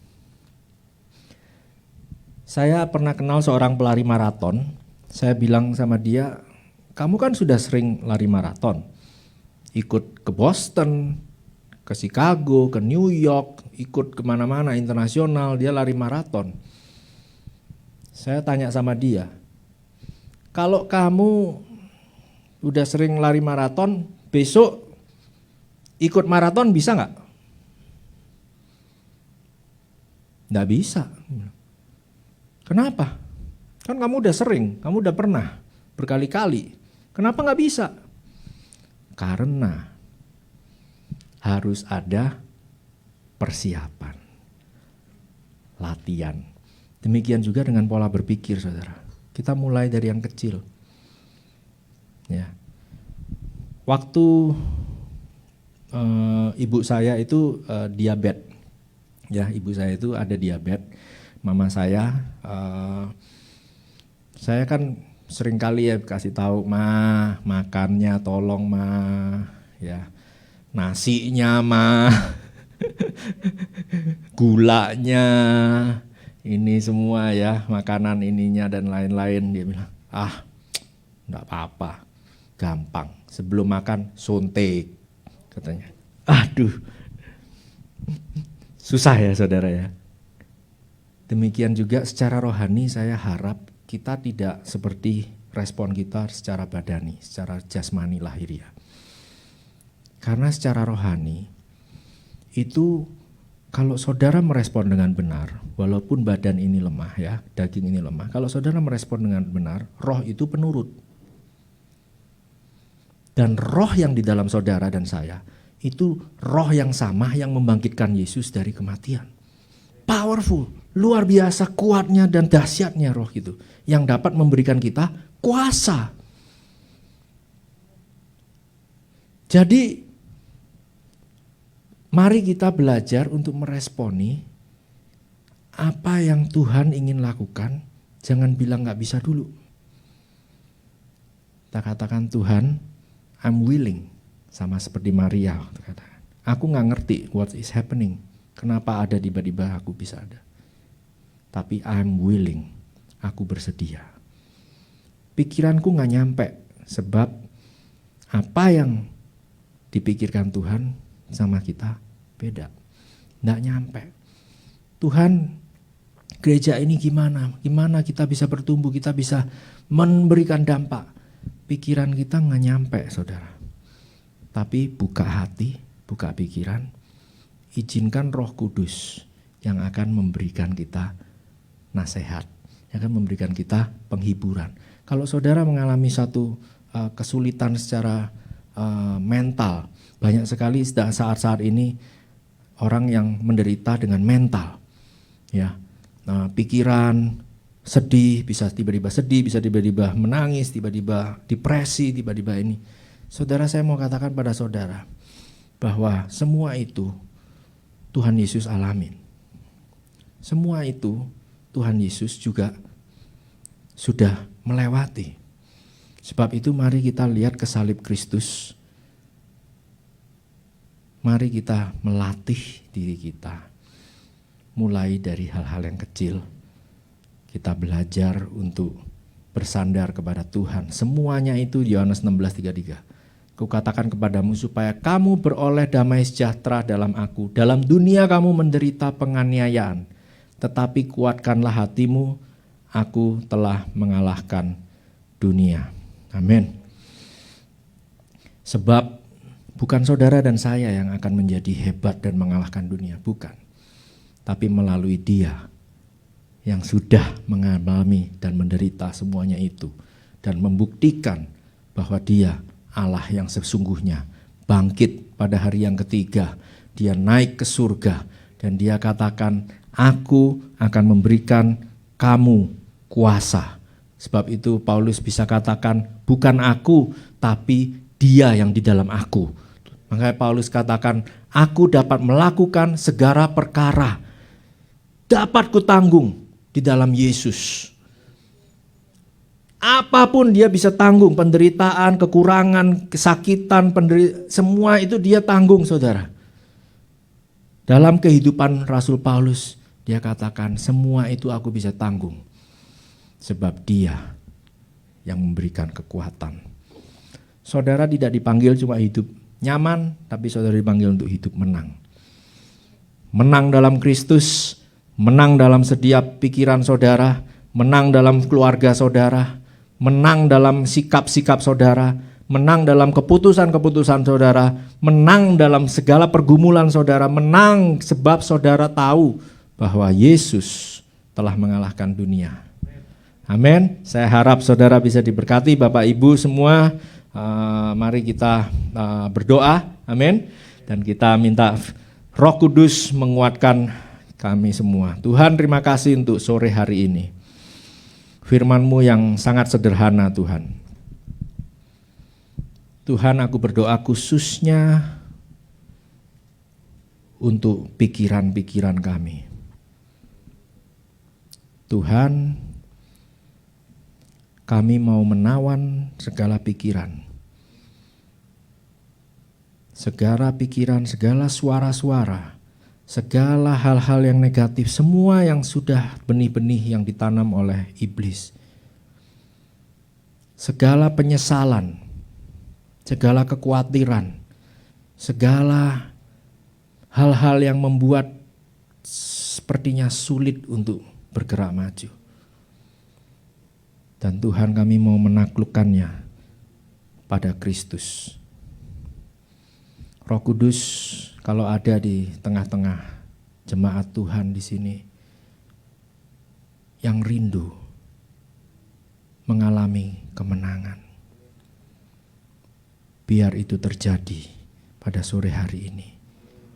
Saya pernah kenal seorang pelari maraton. Saya bilang sama dia, kamu kan sudah sering lari maraton. Ikut ke Boston, ke Chicago, ke New York, ikut kemana-mana internasional, dia lari maraton. Saya tanya sama dia, kalau kamu udah sering lari maraton, besok ikut maraton bisa nggak? Nggak bisa. Kenapa? Kan kamu udah sering, kamu udah pernah berkali-kali. Kenapa nggak bisa? Karena harus ada persiapan, latihan. Demikian juga dengan pola berpikir, saudara. Kita mulai dari yang kecil. Ya. Waktu ibu saya itu diabetes. Ya, ibu saya itu ada diabetes. Mama saya kan sering kali ya kasih tahu, "Ma, makannya tolong, Ma." Ya. Nasinya, Ma. Gulanya, ini semua ya, makanan ininya dan lain-lain. Dia bilang, enggak apa-apa, gampang. Sebelum makan, suntik, katanya. Aduh, susah ya saudara ya. Demikian juga secara rohani saya harap kita tidak seperti respon kita secara badani, secara jasmani lahiriah. Karena secara rohani, itu kalau saudara merespon dengan benar, walaupun badan ini lemah ya, daging ini lemah, kalau saudara merespon dengan benar, roh itu penurut. Dan roh yang di dalam saudara dan saya, itu roh yang sama yang membangkitkan Yesus dari kematian. Powerful, luar biasa kuatnya dan dahsyatnya roh itu, yang dapat memberikan kita kuasa. Jadi, mari kita belajar untuk meresponi apa yang Tuhan ingin lakukan. Jangan bilang gak bisa dulu. kita katakan, Tuhan, I'm willing. Sama seperti Maria waktu katakan, aku gak ngerti what is happening, kenapa ada tiba-tiba aku bisa ada. Tapi I'm willing, aku bersedia. Pikiranku gak nyampe, sebab apa yang dipikirkan Tuhan sama kita beda. Gak nyampe. Tuhan, gereja ini gimana? Gimana kita bisa bertumbuh, kita bisa memberikan dampak. Pikiran kita gak nyampe, saudara. Tapi buka hati, buka pikiran, izinkan Roh Kudus yang akan memberikan kita nasihat, yang akan memberikan kita penghiburan. Kalau saudara mengalami satu kesulitan secara mental, banyak sekali saat-saat ini orang yang menderita dengan mental, ya, pikiran sedih, bisa tiba-tiba sedih, bisa tiba-tiba menangis, tiba-tiba depresi, tiba-tiba ini. Saudara, saya mau katakan pada saudara bahwa semua itu Tuhan Yesus alamin. Semua itu Tuhan Yesus juga sudah melewati. Sebab itu mari kita lihat ke salib Kristus. Mari kita melatih diri kita. Mulai dari hal-hal yang kecil. Kita belajar untuk bersandar kepada Tuhan. Semuanya itu Yohanes 16:33. Kukatakan kepadamu supaya kamu beroleh damai sejahtera dalam aku. Dalam dunia kamu menderita penganiayaan. Tetapi kuatkanlah hatimu, aku telah mengalahkan dunia. Amin. Sebab bukan saudara dan saya yang akan menjadi hebat dan mengalahkan dunia, bukan. Tapi melalui Dia yang sudah mengalami dan menderita semuanya itu. Dan membuktikan bahwa Dia Allah yang sesungguhnya, bangkit pada hari yang ketiga. Dia naik ke surga dan Dia katakan, aku akan memberikan kamu kuasa. Sebab itu Paulus bisa katakan, bukan aku, tapi Dia yang di dalam aku. Makanya Paulus katakan, aku dapat melakukan segala perkara, dapat kutanggung di dalam Yesus. Apapun dia bisa tanggung, penderitaan, kekurangan, kesakitan, semua itu dia tanggung, saudara. Dalam kehidupan Rasul Paulus, dia katakan, semua itu aku bisa tanggung. Sebab Dia yang memberikan kekuatan. Saudara tidak dipanggil cuma hidup nyaman, tapi saudara dipanggil untuk hidup menang. Menang dalam Kristus, menang dalam setiap pikiran saudara, menang dalam keluarga saudara, menang dalam sikap-sikap saudara, menang dalam keputusan-keputusan saudara, menang dalam segala pergumulan saudara, menang sebab saudara tahu bahwa Yesus telah mengalahkan dunia. Amin. Saya harap saudara bisa diberkati, Bapak Ibu semua. Mari kita berdoa, amin. Dan kita minta Roh Kudus menguatkan kami semua. Tuhan, terima kasih untuk sore hari ini. Firman-Mu yang sangat sederhana, Tuhan. Tuhan, aku berdoa khususnya untuk pikiran-pikiran kami. Tuhan, kami mau menawan segala pikiran. Segala pikiran, segala suara-suara, segala hal-hal yang negatif, semua yang sudah benih-benih yang ditanam oleh iblis. Segala penyesalan, segala kekhawatiran, segala hal-hal yang membuat sepertinya sulit untuk bergerak maju. Dan Tuhan, kami mau menaklukkannya pada Kristus. Roh Kudus, kalau ada di tengah-tengah jemaat Tuhan di sini yang rindu mengalami kemenangan, biar itu terjadi pada sore hari ini.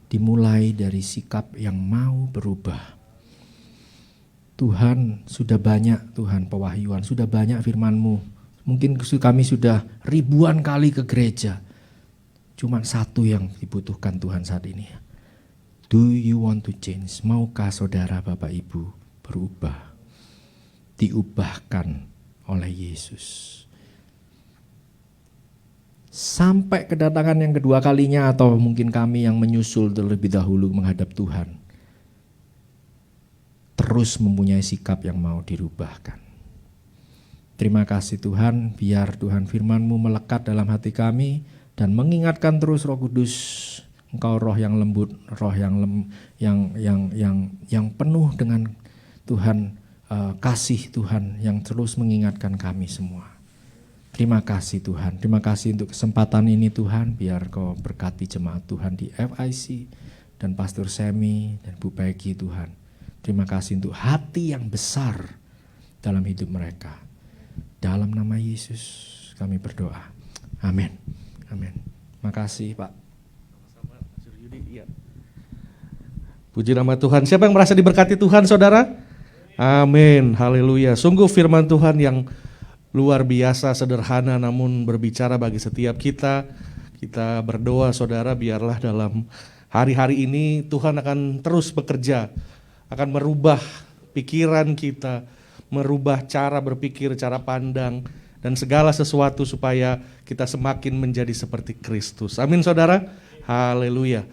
Dimulai dari sikap yang mau berubah. Tuhan, sudah banyak Tuhan pewahyuan, sudah banyak firman-Mu. Mungkin kami sudah ribuan kali ke gereja. Cuma satu yang dibutuhkan Tuhan saat ini. Do you want to change? Maukah saudara Bapak Ibu berubah? Diubahkan oleh Yesus. sampai kedatangan yang kedua kalinya, atau mungkin kami yang menyusul terlebih dahulu menghadap Tuhan, terus mempunyai sikap yang mau dirubahkan. Terima kasih Tuhan, biar Tuhan firman-Mu melekat dalam hati kami dan mengingatkan terus Roh Kudus, Engkau roh yang lembut, roh yang penuh dengan Tuhan, kasih Tuhan yang terus mengingatkan kami semua. Terima kasih Tuhan, terima kasih untuk kesempatan ini Tuhan, biar Kau berkati jemaat Tuhan di FIC dan Pastor Semi dan Bu Peggy Tuhan. Terima kasih untuk hati yang besar dalam hidup mereka. Dalam nama Yesus kami berdoa. Amin. Amin. Makasih Pak. Puji nama Tuhan. Siapa yang merasa diberkati Tuhan, saudara? Amin. Haleluya. Sungguh firman Tuhan yang luar biasa, sederhana namun berbicara bagi setiap kita. Kita berdoa saudara, biarlah dalam hari-hari ini Tuhan akan terus bekerja, akan merubah pikiran kita, merubah cara berpikir, cara pandang, dan segala sesuatu supaya kita semakin menjadi seperti Kristus. Amin saudara. Haleluya.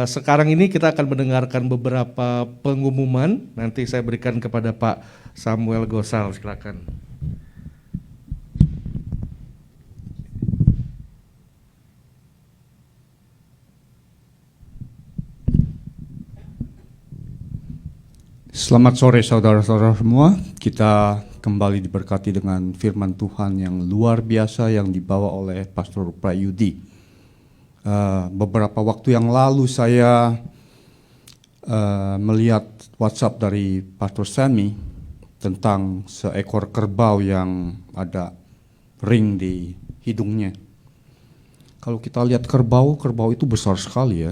Sekarang ini kita akan mendengarkan beberapa pengumuman. Nanti saya berikan kepada Pak Samuel Gosal, silakan. Selamat sore saudara-saudara semua. Kita kembali diberkati dengan firman Tuhan yang luar biasa yang dibawa oleh Pastor Prayudi. Beberapa waktu yang lalu saya melihat WhatsApp dari Pastor Semi tentang seekor kerbau yang ada ring di hidungnya. Kalau kita lihat kerbau itu besar sekali ya.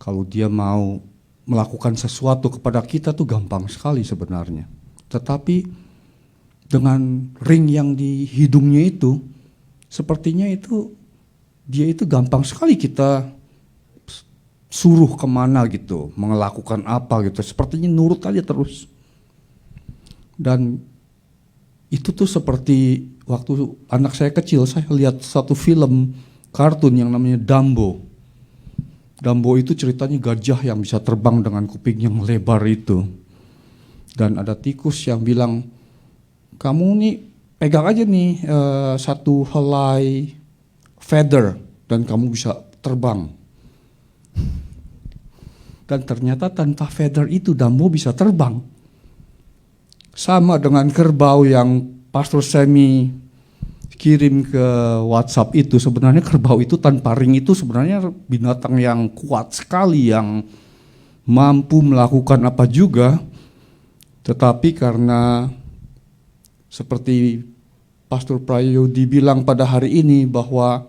Kalau dia mau melakukan sesuatu kepada kita tuh gampang sekali sebenarnya. Tetapi dengan ring yang di hidungnya itu, sepertinya itu dia itu gampang sekali kita suruh kemana gitu, melakukan apa gitu, sepertinya nurut aja terus. Dan itu tuh seperti waktu anak saya kecil, saya lihat satu film kartun yang namanya Dumbo. Dumbo itu ceritanya gajah yang bisa terbang dengan kuping yang lebar itu. Dan ada tikus yang bilang, kamu nih pegang aja nih satu helai feather dan kamu bisa terbang. Dan ternyata tanpa feather itu Dumbo bisa terbang. Sama dengan kerbau yang Pastor Semi kirim ke WhatsApp itu, sebenarnya kerbau itu tanpa ring itu sebenarnya binatang yang kuat sekali, yang mampu melakukan apa juga. Tetapi karena seperti Pastor Prayudi bilang pada hari ini bahwa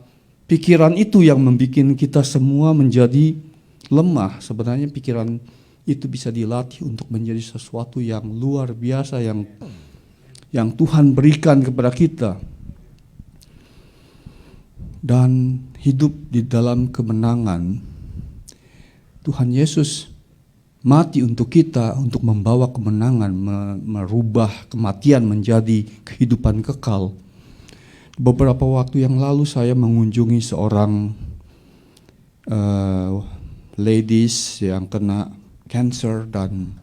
pikiran itu yang membuat kita semua menjadi lemah. Sebenarnya pikiran itu bisa dilatih untuk menjadi sesuatu yang luar biasa yang Tuhan berikan kepada kita. Dan hidup di dalam kemenangan. Tuhan Yesus mati untuk kita, untuk membawa kemenangan, merubah kematian menjadi kehidupan kekal. Beberapa waktu yang lalu saya mengunjungi seorang ladies yang kena cancer, dan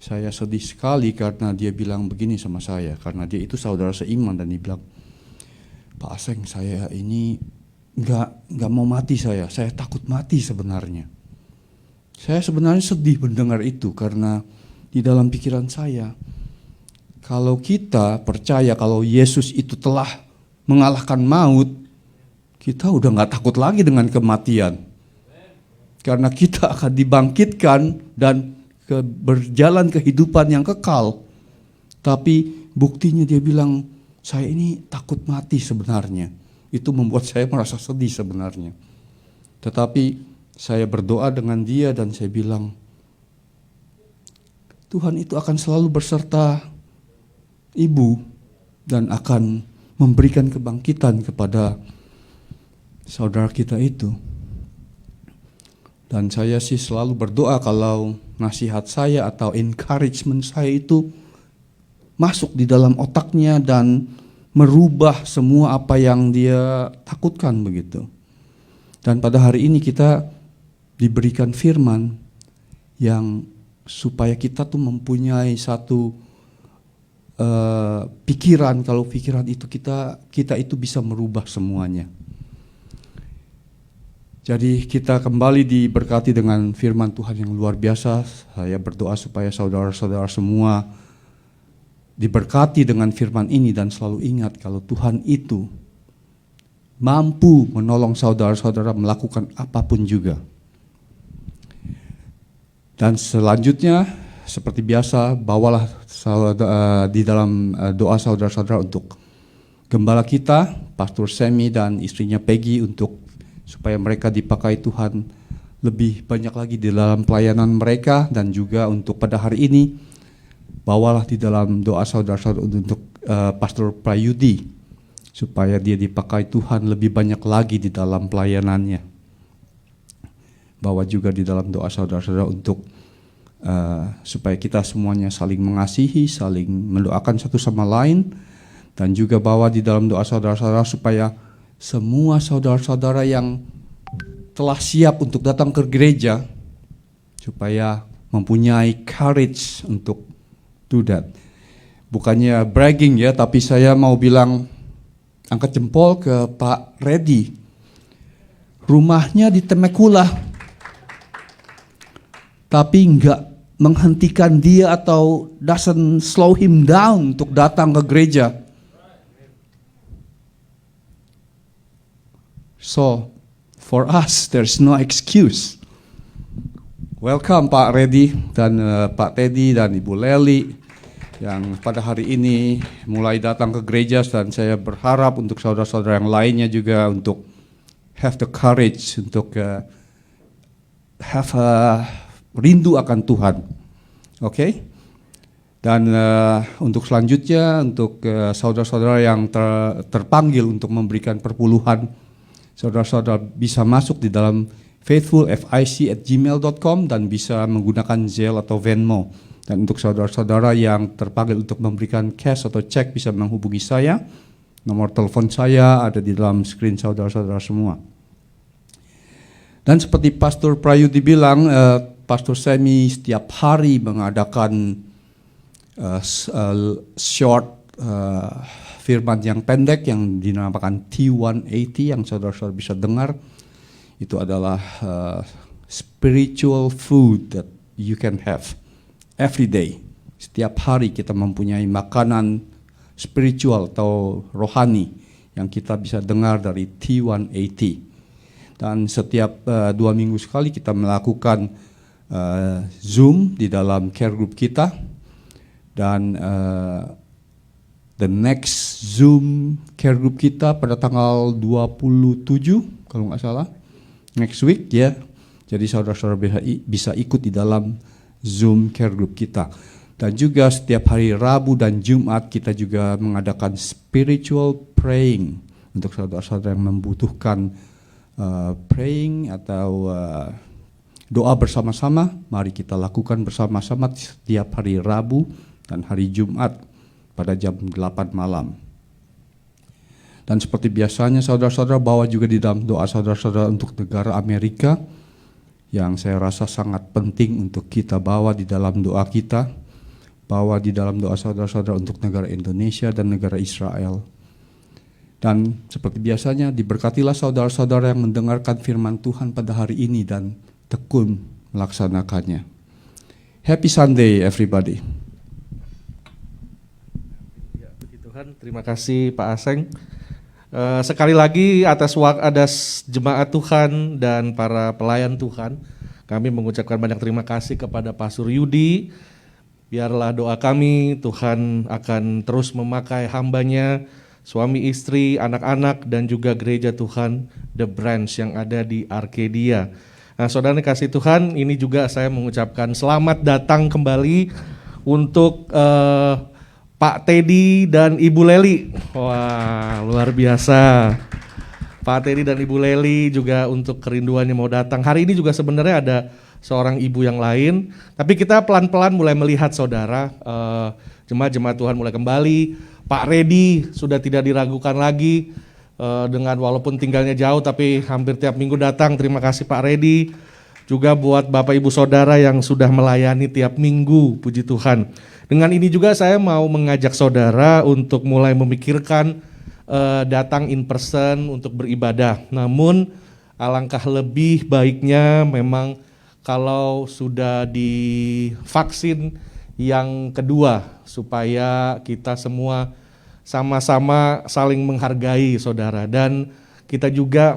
saya sedih sekali karena dia bilang begini sama saya, karena dia itu saudara seiman, dan dia bilang, Pak Aseng, saya ini nggak mau mati, saya takut mati sebenarnya. Saya sebenarnya sedih mendengar itu, karena di dalam pikiran saya, kalau kita percaya kalau Yesus itu telah mengalahkan maut, kita udah nggak takut lagi dengan kematian. Karena kita akan dibangkitkan dan berjalan kehidupan yang kekal. Tapi buktinya dia bilang, saya ini takut mati sebenarnya. Itu membuat saya merasa sedih sebenarnya. Tetapi saya berdoa dengan dia dan saya bilang, Tuhan itu akan selalu berserta ibu dan akan memberikan kebangkitan kepada saudara kita itu. Dan saya sih selalu berdoa kalau nasihat saya atau encouragement saya itu masuk di dalam otaknya dan merubah semua apa yang dia takutkan begitu. Dan pada hari ini kita diberikan firman yang supaya kita tuh mempunyai satu pikiran, kalau pikiran itu kita itu bisa merubah semuanya. Jadi kita kembali diberkati dengan firman Tuhan yang luar biasa. Saya berdoa supaya saudara-saudara semua diberkati dengan firman ini dan selalu ingat kalau Tuhan itu mampu menolong saudara-saudara melakukan apapun juga. Dan selanjutnya seperti biasa bawalah di dalam doa saudara-saudara untuk gembala kita, Pastor Sammy dan istrinya Peggy, untuk supaya mereka dipakai Tuhan lebih banyak lagi di dalam pelayanan mereka, dan juga untuk pada hari ini bawalah di dalam doa saudara-saudara untuk Pastor Prayudi supaya dia dipakai Tuhan lebih banyak lagi di dalam pelayanannya. Bawa juga di dalam doa saudara-saudara untuk supaya kita semuanya saling mengasihi, saling mendoakan satu sama lain, dan juga bawa di dalam doa saudara-saudara supaya semua saudara-saudara yang telah siap untuk datang ke gereja supaya mempunyai courage untuk do that. Bukannya bragging ya, tapi saya mau bilang, angkat jempol ke Pak Reddy. Rumahnya di Temekula, tapi enggak menghentikan dia atau doesn't slow him down untuk datang ke gereja. So, for us, there's no excuse. Welcome Pak Reddy dan Pak Teddy dan Ibu Leli yang pada hari ini mulai datang ke gereja, dan saya berharap untuk saudara-saudara yang lainnya juga untuk have the courage untuk have rindu akan Tuhan. Oke? Dan untuk selanjutnya untuk saudara-saudara yang terpanggil untuk memberikan perpuluhan, saudara-saudara bisa masuk di dalam faithfulfic@gmail.com dan bisa menggunakan Zelle atau Venmo. Dan untuk saudara-saudara yang terpanggil untuk memberikan cash atau cek bisa menghubungi saya. Nomor telepon saya ada di dalam screen saudara-saudara semua. Dan seperti Pastor Prayudi bilang, Pastor Sammy setiap hari mengadakan short firman yang pendek yang dinamakan T180 yang saudara-saudara bisa dengar. Itu adalah spiritual food that you can have every day. Setiap hari kita mempunyai makanan spiritual atau rohani yang kita bisa dengar dari T180. Dan setiap 2 minggu sekali kita melakukan Zoom di dalam care group kita. Dan the next Zoom care group kita pada tanggal 27 kalau nggak salah, next week ya. Jadi saudara-saudara bisa ikut di dalam Zoom care group kita. Dan juga setiap hari Rabu dan Jumat kita juga mengadakan spiritual praying untuk saudara-saudara yang membutuhkan praying atau doa bersama-sama. Mari kita lakukan bersama-sama setiap hari Rabu dan hari Jumat pada jam 8 malam. Dan seperti biasanya saudara-saudara bawa juga di dalam doa saudara-saudara untuk negara Amerika, yang saya rasa sangat penting untuk kita bawa di dalam doa kita. Bawa di dalam doa saudara-saudara untuk negara Indonesia dan negara Israel. Dan seperti biasanya diberkatilah saudara-saudara yang mendengarkan firman Tuhan pada hari ini dan tekun melaksanakannya. Happy Sunday everybody. Ya, puji Tuhan, terima kasih Pak Aseng. Sekali lagi atas jemaat Tuhan dan para pelayan Tuhan, kami mengucapkan banyak terima kasih kepada Pastor Yudi. Biarlah doa kami, Tuhan akan terus memakai hambanya, suami istri, anak-anak, dan juga gereja Tuhan, The Branch yang ada di Arcadia. Nah saudara kasih Tuhan, ini juga saya mengucapkan selamat datang kembali untuk Pak Teddy dan Ibu Leli. Wah, luar biasa. Pak Teddy dan Ibu Leli juga untuk kerinduannya mau datang. Hari ini juga sebenarnya ada seorang ibu yang lain. Tapi kita pelan-pelan mulai melihat saudara, jemaat-jemaat Tuhan mulai kembali. Pak Redi sudah tidak diragukan lagi, dengan walaupun tinggalnya jauh tapi hampir tiap minggu datang. Terima kasih Pak Redi. Juga buat Bapak Ibu Saudara yang sudah melayani tiap minggu, puji Tuhan. Dengan ini juga saya mau mengajak saudara untuk mulai memikirkan datang in person untuk beribadah. Namun alangkah lebih baiknya memang kalau sudah divaksin yang kedua, supaya kita semua sama-sama saling menghargai saudara, dan kita juga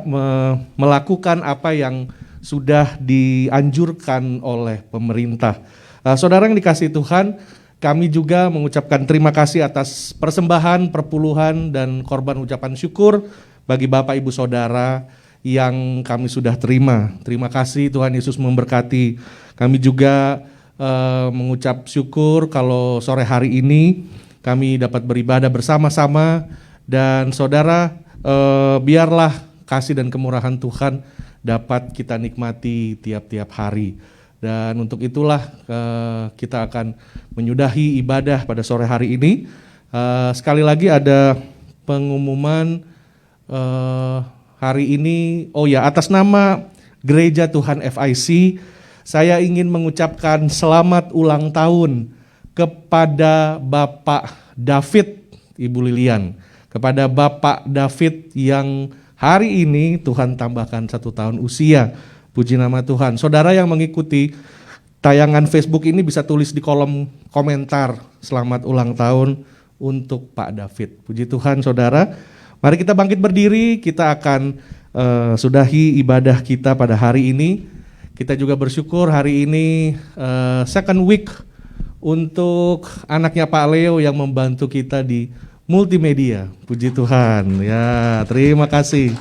melakukan apa yang sudah dianjurkan oleh pemerintah. Saudara yang dikasihi Tuhan, kami juga mengucapkan terima kasih atas persembahan, perpuluhan, dan korban ucapan syukur bagi Bapak Ibu Saudara yang kami sudah terima. Terima kasih, Tuhan Yesus memberkati. Kami juga mengucap syukur kalau sore hari ini kami dapat beribadah bersama-sama, dan saudara, biarlah kasih dan kemurahan Tuhan dapat kita nikmati tiap-tiap hari. Dan untuk itulah kita akan menyudahi ibadah pada sore hari ini. Sekali lagi ada pengumuman hari ini, atas nama Gereja Tuhan FIC, saya ingin mengucapkan selamat ulang tahun kepada Bapak David, Ibu Lilian. Kepada Bapak David yang hari ini Tuhan tambahkan 1 tahun usia. Puji nama Tuhan. Saudara yang mengikuti tayangan Facebook ini bisa tulis di kolom komentar, selamat ulang tahun untuk Pak David. Puji Tuhan saudara. Mari kita bangkit berdiri, kita akan sudahi ibadah kita pada hari ini. Kita juga bersyukur hari ini second week untuk anaknya Pak Leo yang membantu kita di multimedia. Puji Tuhan. Ya, terima kasih.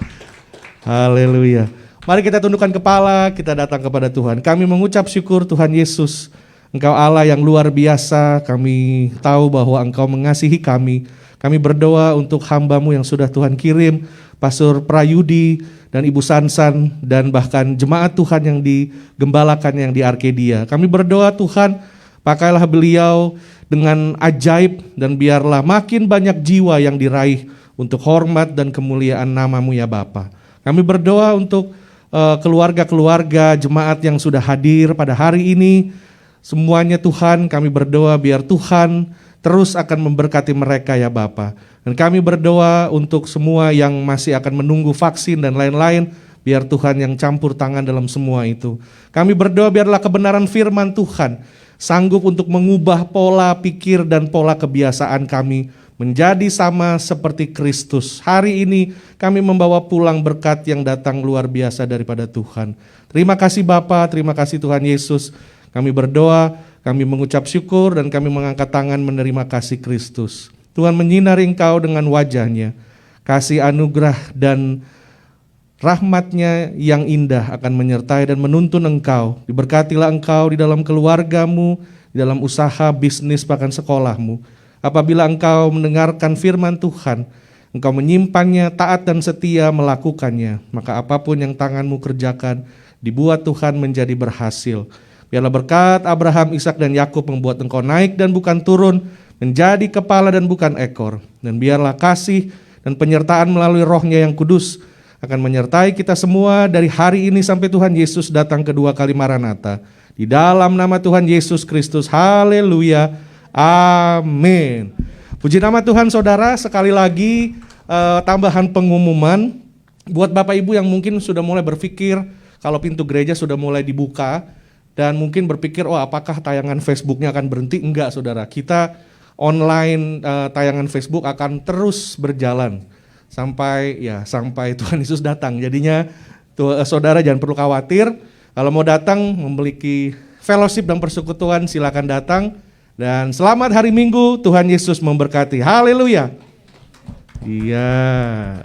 Haleluya. Mari kita tundukkan kepala, kita datang kepada Tuhan. Kami mengucap syukur Tuhan Yesus. Engkau Allah yang luar biasa, kami tahu bahwa Engkau mengasihi kami. Kami berdoa untuk hamba-Mu yang sudah Tuhan kirim, Pastor Prayudi dan Ibu Sansan, dan bahkan jemaat Tuhan yang digembalakan yang di Arkedia. Kami berdoa Tuhan, pakailah beliau dengan ajaib, dan biarlah makin banyak jiwa yang diraih untuk hormat dan kemuliaan nama-Mu ya Bapa. Kami berdoa untuk keluarga-keluarga jemaat yang sudah hadir pada hari ini. Semuanya Tuhan, kami berdoa biar Tuhan terus akan memberkati mereka ya Bapa. Dan kami berdoa untuk semua yang masih akan menunggu vaksin dan lain-lain, biar Tuhan yang campur tangan dalam semua itu. Kami berdoa biarlah kebenaran firman Tuhan sanggup untuk mengubah pola pikir dan pola kebiasaan kami menjadi sama seperti Kristus. Hari ini kami membawa pulang berkat yang datang luar biasa daripada Tuhan. Terima kasih Bapa, terima kasih Tuhan Yesus. Kami berdoa, kami mengucap syukur, dan kami mengangkat tangan menerima kasih Kristus. Tuhan menyinari engkau dengan wajah-Nya, kasih anugerah dan rahmat-Nya yang indah akan menyertai dan menuntun engkau. Diberkatilah engkau di dalam keluargamu, di dalam usaha, bisnis, bahkan sekolahmu. Apabila engkau mendengarkan firman Tuhan, engkau menyimpannya, taat dan setia melakukannya, maka apapun yang tanganmu kerjakan, dibuat Tuhan menjadi berhasil. Biarlah berkat Abraham, Ishak dan Yakub membuat engkau naik dan bukan turun, menjadi kepala dan bukan ekor. Dan biarlah kasih dan penyertaan melalui Roh-Nya yang kudus akan menyertai kita semua dari hari ini sampai Tuhan Yesus datang kedua kali Maranatha. Di dalam nama Tuhan Yesus Kristus, haleluya, amin. Puji nama Tuhan saudara. Sekali lagi tambahan pengumuman buat Bapak Ibu yang mungkin sudah mulai berpikir kalau pintu gereja sudah mulai dibuka, dan mungkin berpikir, apakah tayangan Facebooknya akan berhenti? Enggak saudara, kita online tayangan Facebook akan terus berjalan sampai Tuhan Yesus datang. Jadinya saudara jangan perlu khawatir. Kalau mau datang memiliki fellowship dan persekutuan, silakan datang. Dan selamat hari Minggu, Tuhan Yesus memberkati. Haleluya. Iya.